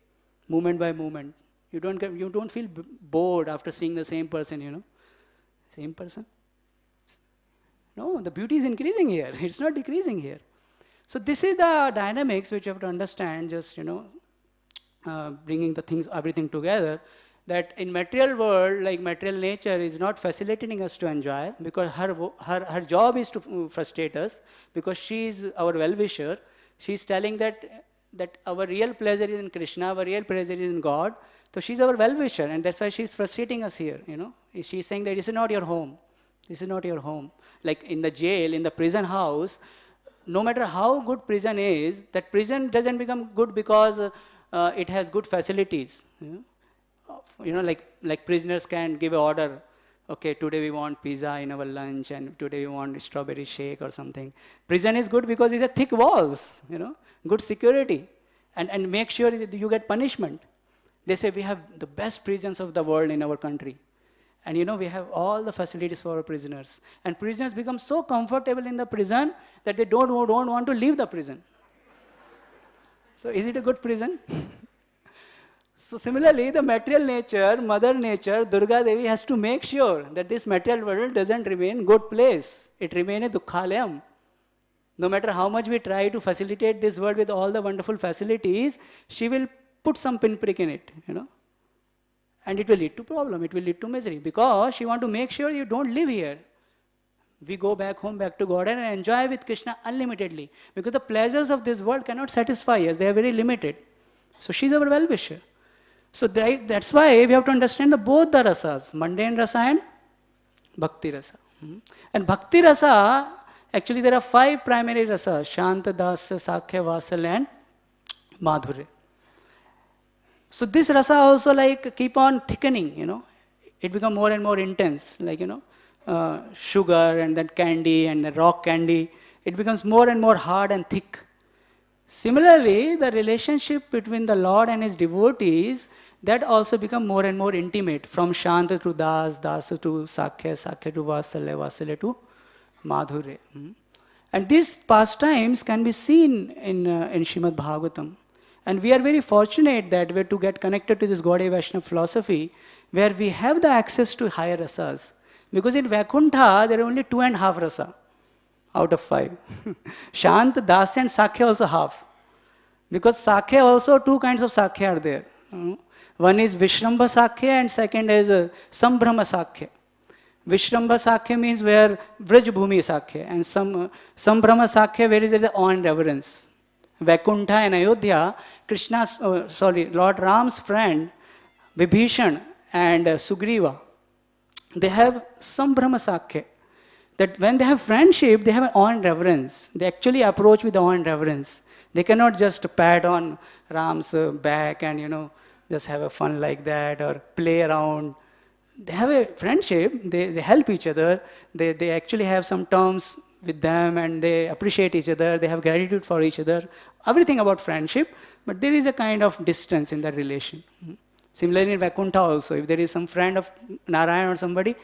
moment by moment. You don't feel bored after seeing the same person, Same person. No, the beauty is increasing here. It's not decreasing here. So this is the dynamics which you have to understand, just, bringing the things, everything together, that in material world, like material nature is not facilitating us to enjoy, because her job is to frustrate us, because she is our well-wisher. She is telling that our real pleasure is in Krishna, our real pleasure is in God. So she is our well-wisher, and that's why she is frustrating us here, She is saying that this is not your home. This is not your home. Like in the jail, in the prison house, no matter how good prison is, that prison doesn't become good because it has good facilities. Like prisoners can give an order, okay, today we want pizza in our lunch, and today we want strawberry shake or something. Prison is good because it's a thick walls, good security, and make sure that you get punishment. They say we have the best prisons of the world in our country. And we have all the facilities for our prisoners. And prisoners become so comfortable in the prison that they don't want to leave the prison. So is it a good prison? So similarly, the material nature, Mother Nature, Durga Devi has to make sure that this material world doesn't remain good place. It remains a dukkhalayam. No matter how much we try to facilitate this world with all the wonderful facilities, she will put some pinprick in it, and it will lead to problem. It will lead to misery because she want to make sure you don't live here. We go back home, back to God and enjoy with Krishna unlimitedly because the pleasures of this world cannot satisfy us. They are very limited. So she's our well-wisher. So that's why we have to understand both the rasas, mundane rasa and bhakti rasa. And bhakti rasa, actually there are 5 primary rasas: Shanta, Dasya, Sakhya, Vatsal and Madhurya. So this rasa also keep on thickening, It become more and more intense, sugar and then candy and the rock candy. It becomes more and more hard and thick. Similarly, the relationship between the Lord and his devotees, that also become more and more intimate, from Shanta to Das, Das to Sakhya, Sakhya to Vatsalya, Vatsalya to Madhurya. And these pastimes can be seen in Srimad Bhagavatam. And we are very fortunate that we're to get connected to this Gaudiya Vaishnava philosophy, where we have the access to higher rasas. Because in Vaikuntha, there are only 2.5 rasa out of 5. Shant, Das and Sakhya also half. Because Sakhya also, 2 kinds of Sakhya are there. One is Vishrambha Sakhya and second is Sambhrama Sakhya. Vishrambha Sakhya means where Vraj Bhumi Sakhya, and Sambhrama Sakhya where there is awe and reverence. Vaikuntha and Ayodhya, Lord Ram's friend Vibhishan and Sugriva, they have Sambhrama Sakhya. That when they have friendship, they have an awe and reverence. They actually approach with awe and reverence. They cannot just pat on Ram's back and, just have a fun like that or play around. They have a friendship. They help each other. They actually have some terms with them and they appreciate each other. They have gratitude for each other. Everything about friendship, but there is a kind of distance in that relation. Similarly in Vaikuntha also, if there is some friend of Narayan or somebody,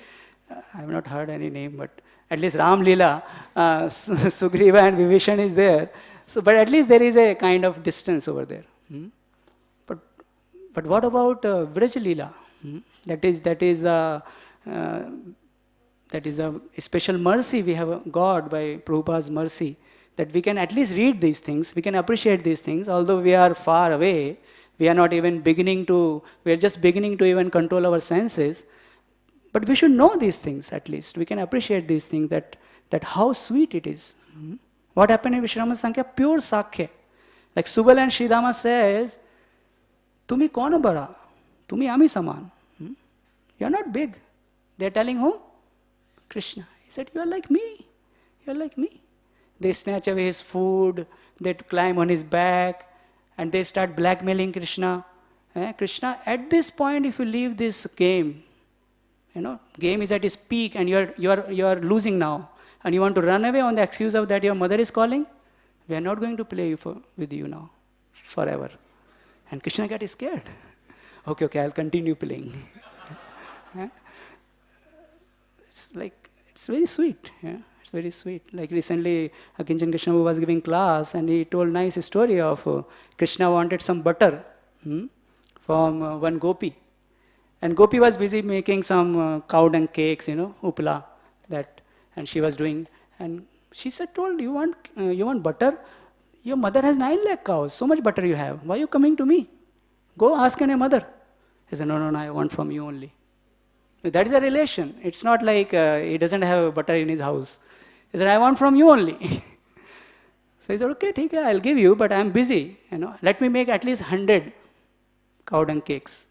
I have not heard any name, but at least Ram Leela, Sugriva and Vibhishan is there. So, but at least there is a kind of distance over there. But what about Vraj Leela? That is a special mercy we have got by Prabhupada's mercy, that we can at least read these things, we can appreciate these things, although we are far away, we are just beginning to even control our senses, but we should know these things at least. We can appreciate these things, that how sweet it is. What happened in Vishrama Sankhya? Pure Sakhya. Like Subal and Sridhama says, Tumi kona bada? Tumi ami saman. You are not big. They are telling whom? Krishna. He said, you are like me. You are like me. They snatch away his food, they climb on his back, and they start blackmailing Krishna. Krishna, at this point, if you leave this game, game is at its peak and you are losing now, and you want to run away on the excuse of that your mother is calling, we are not going to play with you now, forever. And Krishna got scared. Okay, I'll continue playing. It's very sweet. It's very sweet. Like recently, Akinchan Krishna was giving class and he told nice story of Krishna wanted some butter from one gopi. And gopi was busy making some cow dung cakes, upla, and she was doing. And she told, you want butter? Your mother has 9 lakh cows. So much butter you have. Why are you coming to me? Go ask your mother. He said, no, I want from you only. That is a relation. It's not like he doesn't have butter in his house. He said, I want from you only. So he said, okay, I'll give you, but I'm busy. Let me make at least 100 cow dung cakes.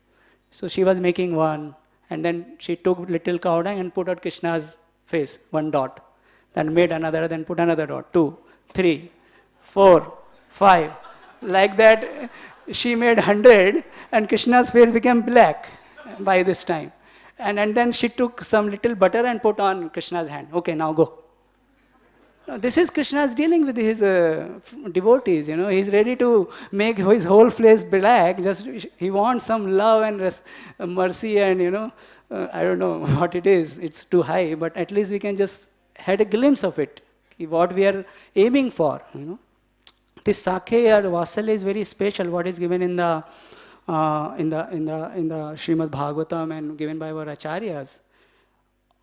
So she was making one, and then she took little cow dung and put out Krishna's face, 1 dot. Then made another, then put another dot, 2, 3, 4, 5. Like that, she made 100, and Krishna's face became black by this time. And then she took some little butter and put on Krishna's hand. Okay, now go. Now, this is Krishna's dealing with his devotees. He's ready to make his whole face black. Just he wants some love and mercy, and I don't know what it is. It's too high, but at least we can just had a glimpse of it. What we are aiming for. This Sakhe or Vatsalya is very special. What is given in the Srimad Bhagavatam and given by our acharyas.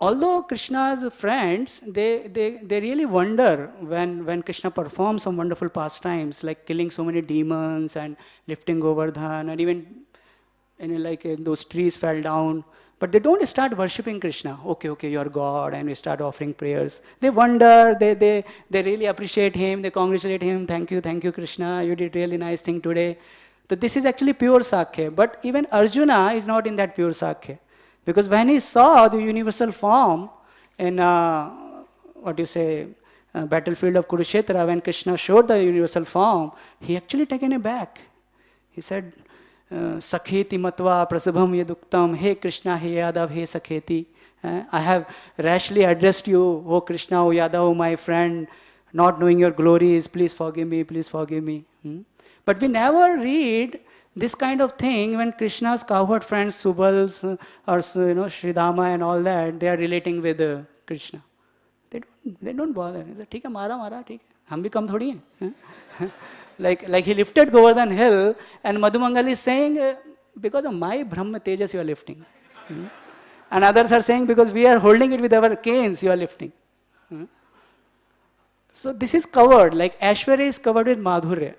Although Krishna's friends, they really wonder when Krishna performs some wonderful pastimes like killing so many demons and lifting Govardhan, and even those trees fell down. But they don't start worshipping Krishna. Okay, you're God, and we start offering prayers. They wonder, they really appreciate him, they congratulate him. Thank you, Krishna, you did really nice thing today. So this is actually pure Sakya. But even Arjuna is not in that pure Sakya. Because when he saw the universal form in, battlefield of Kurukshetra, when Krishna showed the universal form, he actually taken aback. He said, Sakheti matva prasabham yaduktam, hey Krishna, hey Yadav, hey Sakheti. I have rashly addressed you, oh Krishna, oh Yadav, oh my friend, not knowing your glories, please forgive me, please forgive me. But we never read this kind of thing when Krishna's cowherd friends, Subals or Sridhama and all that, they are relating with Krishna. They don't bother. They say, ठीक है, मारा, ठीक है, हम भी कम थोड़ी हैं. Like he lifted Govardhan hill, and Madhumangal is saying, because of my Brahma Tejas you are lifting. And others are saying, because we are holding it with our canes, you are lifting. So this is covered, like Aishwarya is covered with Madhurya.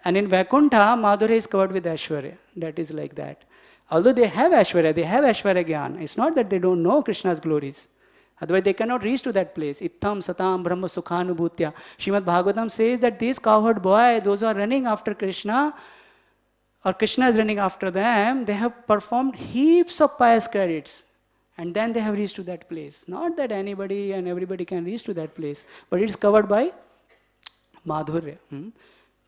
And in Vaikuntha, Madhurya is covered with Aishwarya. That is like that. Although they have Aishwarya Gyan. It's not that they don't know Krishna's glories. Otherwise, they cannot reach to that place. Ittham satam brahma sukhanubhutya. Srimad Bhagavatam says that these cowherd boys, those who are running after Krishna, or Krishna is running after them, they have performed heaps of pious credits. And then they have reached to that place. Not that anybody and everybody can reach to that place, but it is covered by Madhurya.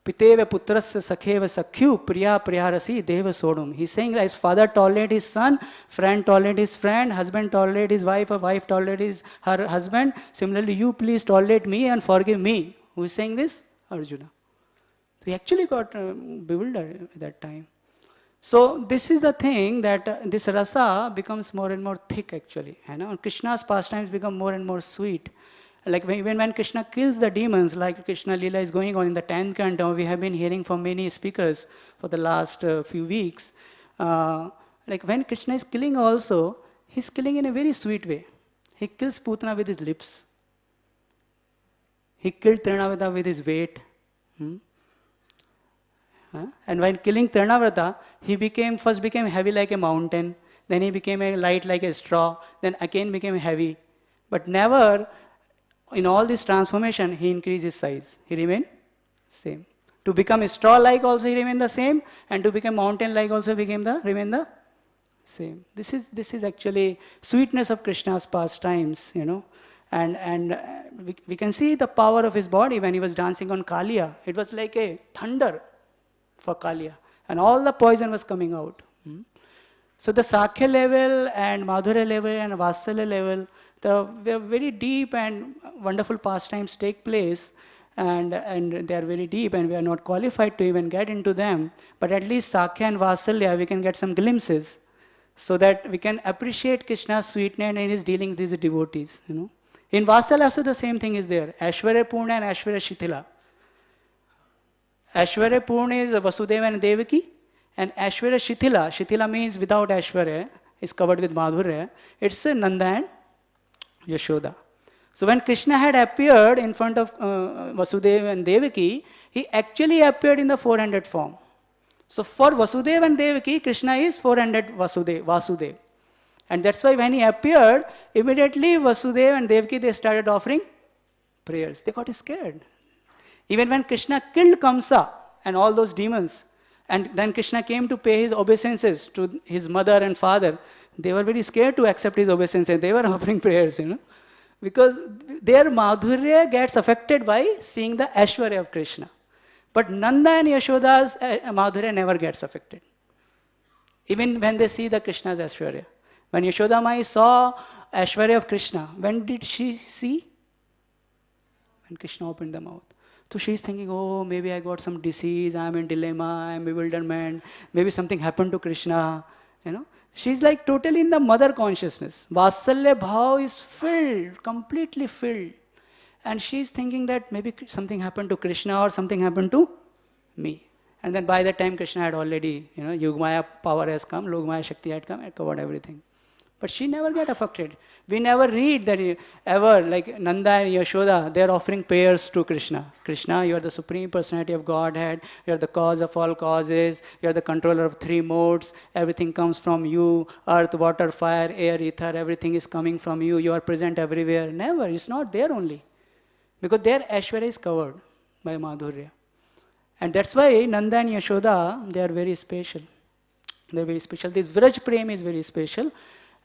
Piteva putrasya sakheva sakhyu priya priharasi deva sodum. He's saying that his father tolerated his son, friend tolerated his friend, husband tolerated his wife, or wife tolerated her husband. Similarly, you please tolerate me and forgive me. Who is saying this? Arjuna. So he actually got bewildered at that time. So this is the thing that this rasa becomes more and more thick actually. Krishna's pastimes become more and more sweet. Like when Krishna kills the demons, like Krishna Lila is going on in the 10th canto, we have been hearing from many speakers for the last few weeks. Like when Krishna is killing also, he's killing in a very sweet way. He kills Putana with his lips. He killed Trinavrata with his weight. And when killing Trinavrata, he first became heavy like a mountain, then he became light like a straw, then again became heavy. But never in all this transformation, he increased his size. He remained same. To become a straw-like also he remained the same, and to become mountain-like also remained the same. This is actually sweetness of Krishna's pastimes, And we can see the power of his body when he was dancing on Kaliya. It was like a thunder for Kaliya, and all the poison was coming out. So the Sakya level and Madhurya level and Vatsalya level, the very deep and wonderful pastimes take place, and they are very deep, and we are not qualified to even get into them. But at least Sakya and Vatsalya, we can get some glimpses, so that we can appreciate Krishna's sweetness and his dealings with his devotees. In Vatsalya also the same thing is there. Aishwarya Purna and Aishwarya Shithila. Aishwarya Purna is Vasudeva and Devaki, and Aishwarya Shithila. Shithila means without Aishwarya, is covered with Madhurya. It's Nanda and Yashoda. So when Krishna had appeared in front of Vasudeva and Devaki, he actually appeared in the 400 form. So for Vasudeva and Devaki, Krishna is 400 Vasudev. And that's why when he appeared, immediately Vasudeva and Devaki, they started offering prayers. They got scared. Even when Krishna killed Kamsa and all those demons, and then Krishna came to pay his obeisances to his mother and father, they were very scared to accept his obeisances. They were offering prayers, because their Madhurya gets affected by seeing the Aishwarya of Krishna. But Nanda and Yashoda's Madhurya never gets affected. Even when they see the Krishna's Aishwarya. When Yashoda Mai saw Aishwarya of Krishna, when did she see? When Krishna opened the mouth. So she's thinking, oh, maybe I got some disease, I'm in dilemma, I'm bewilderment, maybe something happened to Krishna, She's like totally in the mother consciousness. Vatsalya bhav is filled, completely filled. And she's thinking that maybe something happened to Krishna or something happened to me. And then by that time, Krishna had already, Yugmaya power has come, Logmaya Shakti had come, and covered everything. But she never got affected. We never read that ever, like Nanda and Yashoda, they're offering prayers to Krishna. Krishna, you are the Supreme Personality of Godhead. You are the cause of all causes. You are the controller of three modes. Everything comes from you. Earth, water, fire, air, ether, everything is coming from you. You are present everywhere. Never. It's not there only. Because their Aishwarya is covered by Madhurya. And that's why Nanda and Yashoda, they are very special. They're very special. This Vraj Prem is very special,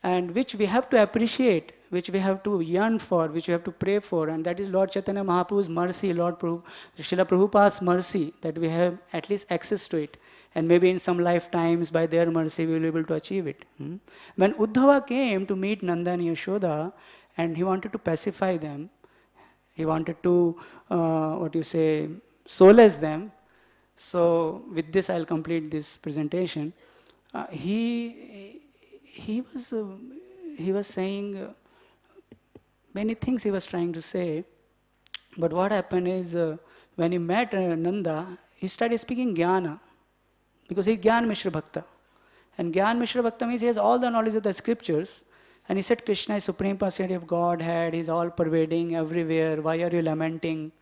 and which we have to appreciate, which we have to yearn for, which we have to pray for. And that is Lord Chaitanya Mahaprabhu's mercy, Srila Prabhupada's mercy, that we have at least access to it. And maybe in some lifetimes, by their mercy, we will be able to achieve it. When Uddhava came to meet Nanda and Yashoda, and he wanted to pacify them, he wanted to, solace them. So with this, I'll complete this presentation. He was saying many things he was trying to say, but what happened is when he met Nanda, he started speaking Jnana, because he's Jnana Mishra Bhakta. And Jnana Mishra Bhakta means he has all the knowledge of the scriptures. And he said, Krishna is Supreme Personality of Godhead, he's all pervading everywhere, why are you lamenting?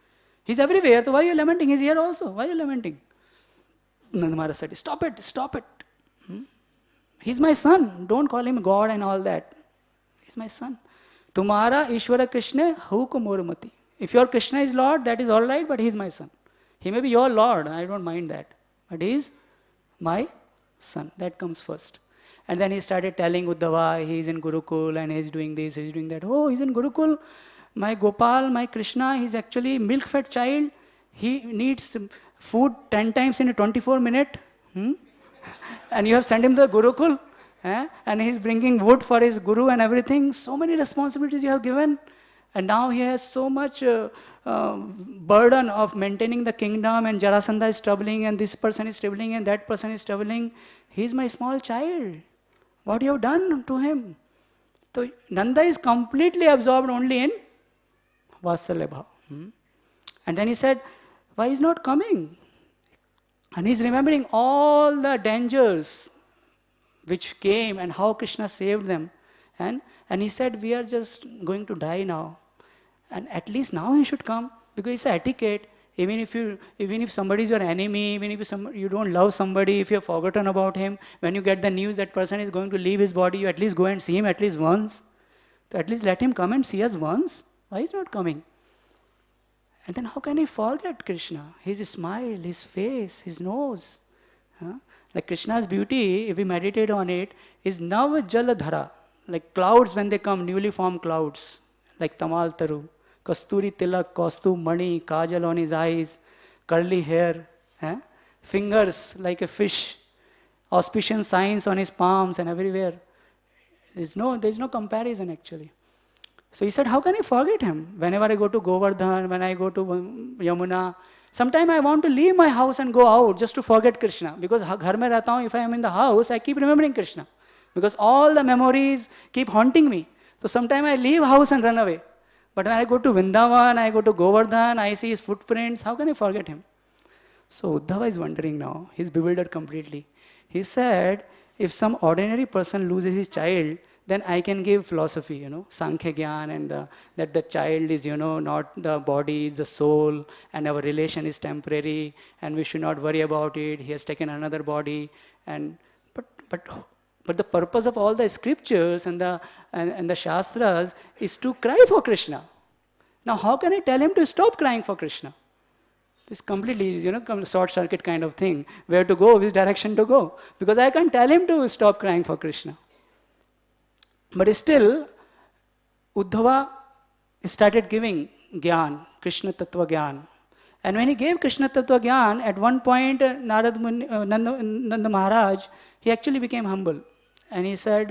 He's everywhere, so why are you lamenting? He's here also, why are you lamenting? Nanda Maharaj said, stop it, stop it. He's my son, don't call him God and all that. He's my son. Tumara Ishvara Krishna Huk Mormati. If your Krishna is Lord, that is all right, but he's my son. He may be your Lord, I don't mind that. But he is my son. That comes first. And then he started telling Uddhava, he's in Gurukul and he's doing this, he's doing that. Oh, he's in Gurukul. My Gopal, my Krishna, he's actually milk-fed child. He needs food 10 times in a 24 minute. And you have sent him to the Gurukul. And he's bringing wood for his guru and everything. So many responsibilities you have given. And now he has so much burden of maintaining the kingdom, and Jarasandha is troubling, and this person is troubling, and that person is troubling. He's my small child. What you have done to him? So Nanda is completely absorbed only in Vatsalya Bhav. And then he said, why is not coming? And he's remembering all the dangers which came and how Krishna saved them. And he said, we are just going to die now. And at least now he should come, because it's etiquette. Even if somebody is your enemy, even if you don't love somebody, if you have forgotten about him, when you get the news that person is going to leave his body, you at least go and see him at least once. So at least let him come and see us once. Why is not coming? And then how can he forget Krishna? His smile, his face, his nose. Like Krishna's beauty, if we meditate on it, is Nav Jaladhara. Like clouds when they come, newly formed clouds. Like Tamal Taru. Kasturi Tilak, Kaustu Mani, Kajal on his eyes, curly hair, fingers like a fish, auspicious signs on his palms and everywhere. There's no comparison actually. So he said, how can I forget him? Whenever I go to Govardhan, when I go to Yamuna, sometimes I want to leave my house and go out just to forget Krishna. Because ghar mein rehta hu, if I am in the house, I keep remembering Krishna. Because all the memories keep haunting me. So sometimes I leave house and run away. But when I go to Vrindavan, I go to Govardhan, I see his footprints, how can I forget him? So Uddhava is wondering now, he's bewildered completely. He said, if some ordinary person loses his child, then I can give philosophy, Sankhya Gyan, and that the child is, not the body, it's the soul, and our relation is temporary, and we should not worry about it. He has taken another body, but the purpose of all the scriptures and the Shastras is to cry for Krishna. Now how can I tell him to stop crying for Krishna? It's completely, short circuit kind of thing. Where to go, which direction to go. Because I can't tell him to stop crying for Krishna. But still, Uddhava started giving Gyan, Krishna Tattva Gyan. And when he gave Krishna Tattva Gyan, at one point, Nanda Maharaj, he actually became humble. And he said,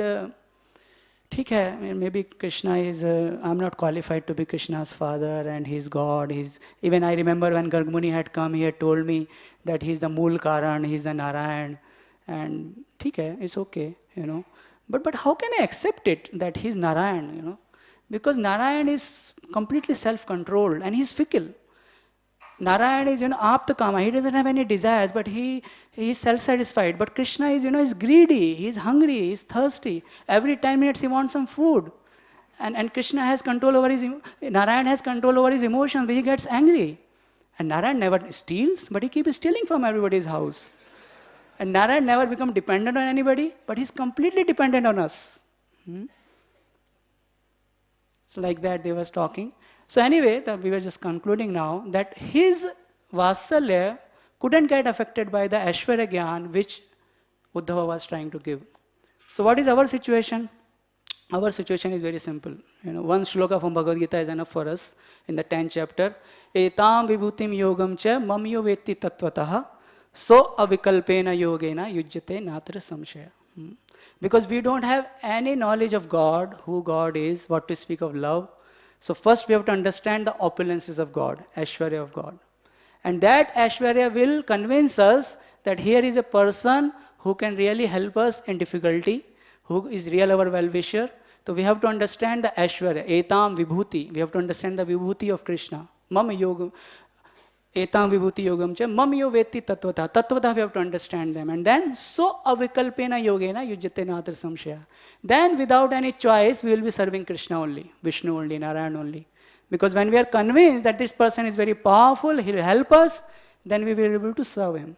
"Theek hai, maybe Krishna is, I'm not qualified to be Krishna's father, and he's God. Even I remember when Garg Muni had come, he had told me that he's the Mool Karan, he's the Narayan. And theek hai, it's okay, But how can I accept it that he's Narayan, Because Narayan is completely self-controlled and he's fickle. Narayan is, aptakama. He doesn't have any desires, but he is self-satisfied. But Krishna is, is greedy. He's hungry. He's thirsty. Every 10 minutes he wants some food. And Krishna has control over Narayan has control over his emotions, but he gets angry. And Narayan never steals, but he keeps stealing from everybody's house. And Narayan never becomes dependent on anybody, but he's completely dependent on us. So like that they was talking. So anyway, we were just concluding now that his Vatsalya couldn't get affected by the Aishwarya Gyan which Uddhava was trying to give. So what is our situation? Our situation is very simple. One shloka from Bhagavad Gita is enough for us in the 10th chapter. Etam vibhutim yogam cha mamyo vetti tattvataha so avikalpena yogena yujyate natra samshaya. Because we don't have any knowledge of God, who God is, what to speak of love. So first we have to understand the opulences of God, Aishwarya of God. And that Aishwarya will convince us that here is a person who can really help us in difficulty, who is real our well-wisher. So we have to understand the Aishwarya, Etam Vibhuti. We have to understand the Vibhuti of Krishna. Mam Yoga, Etam Vibhuti Yogam cha, Mam Yo Vetti Tattvata. Tattvata we have to understand them. And then, so avikalpena yogena yujyate natra samshaya. Then without any choice, we will be serving Krishna only, Vishnu only, Narayan only. Because when we are convinced that this person is very powerful, he will help us, then we will be able to serve him.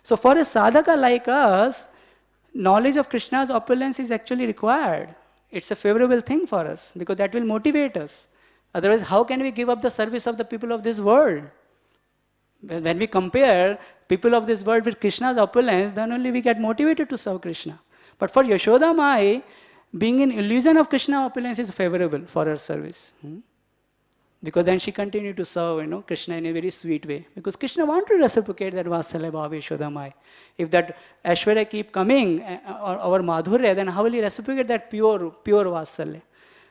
So for a sadhaka like us, knowledge of Krishna's opulence is actually required. It's a favorable thing for us because that will motivate us. Otherwise, how can we give up the service of the people of this world? When we compare people of this world with Krishna's opulence, then only we get motivated to serve Krishna. But for Yashoda Mai, being in illusion of Krishna opulence is favorable for her service. Because then she continued to serve, Krishna in a very sweet way. Because Krishna wanted to reciprocate that Vatsalya Bhava Yashoda Mai. If that Aishwarya keep coming, or Madhurya, then how will he reciprocate that pure Vatsalya?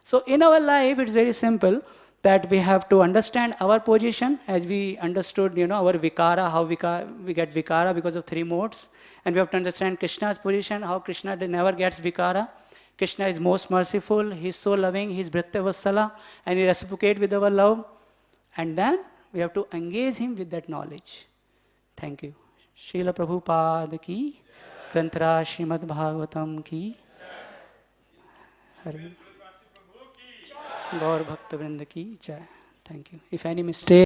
So in our life, it's very simple that we have to understand our position as we understood, our vikara, how we get vikara because of 3 modes. And we have to understand Krishna's position, how Krishna never gets vikara. Krishna is most merciful, he's so loving, he's Bhritya Vatsala, and he reciprocates with our love. And then we have to engage him with that knowledge. Thank you. Srila Prabhupada ki, Granthra Srimad Bhagavatam ki, Hari Gaur Bhakta Vrinda ki jai. Thank you. If any mistake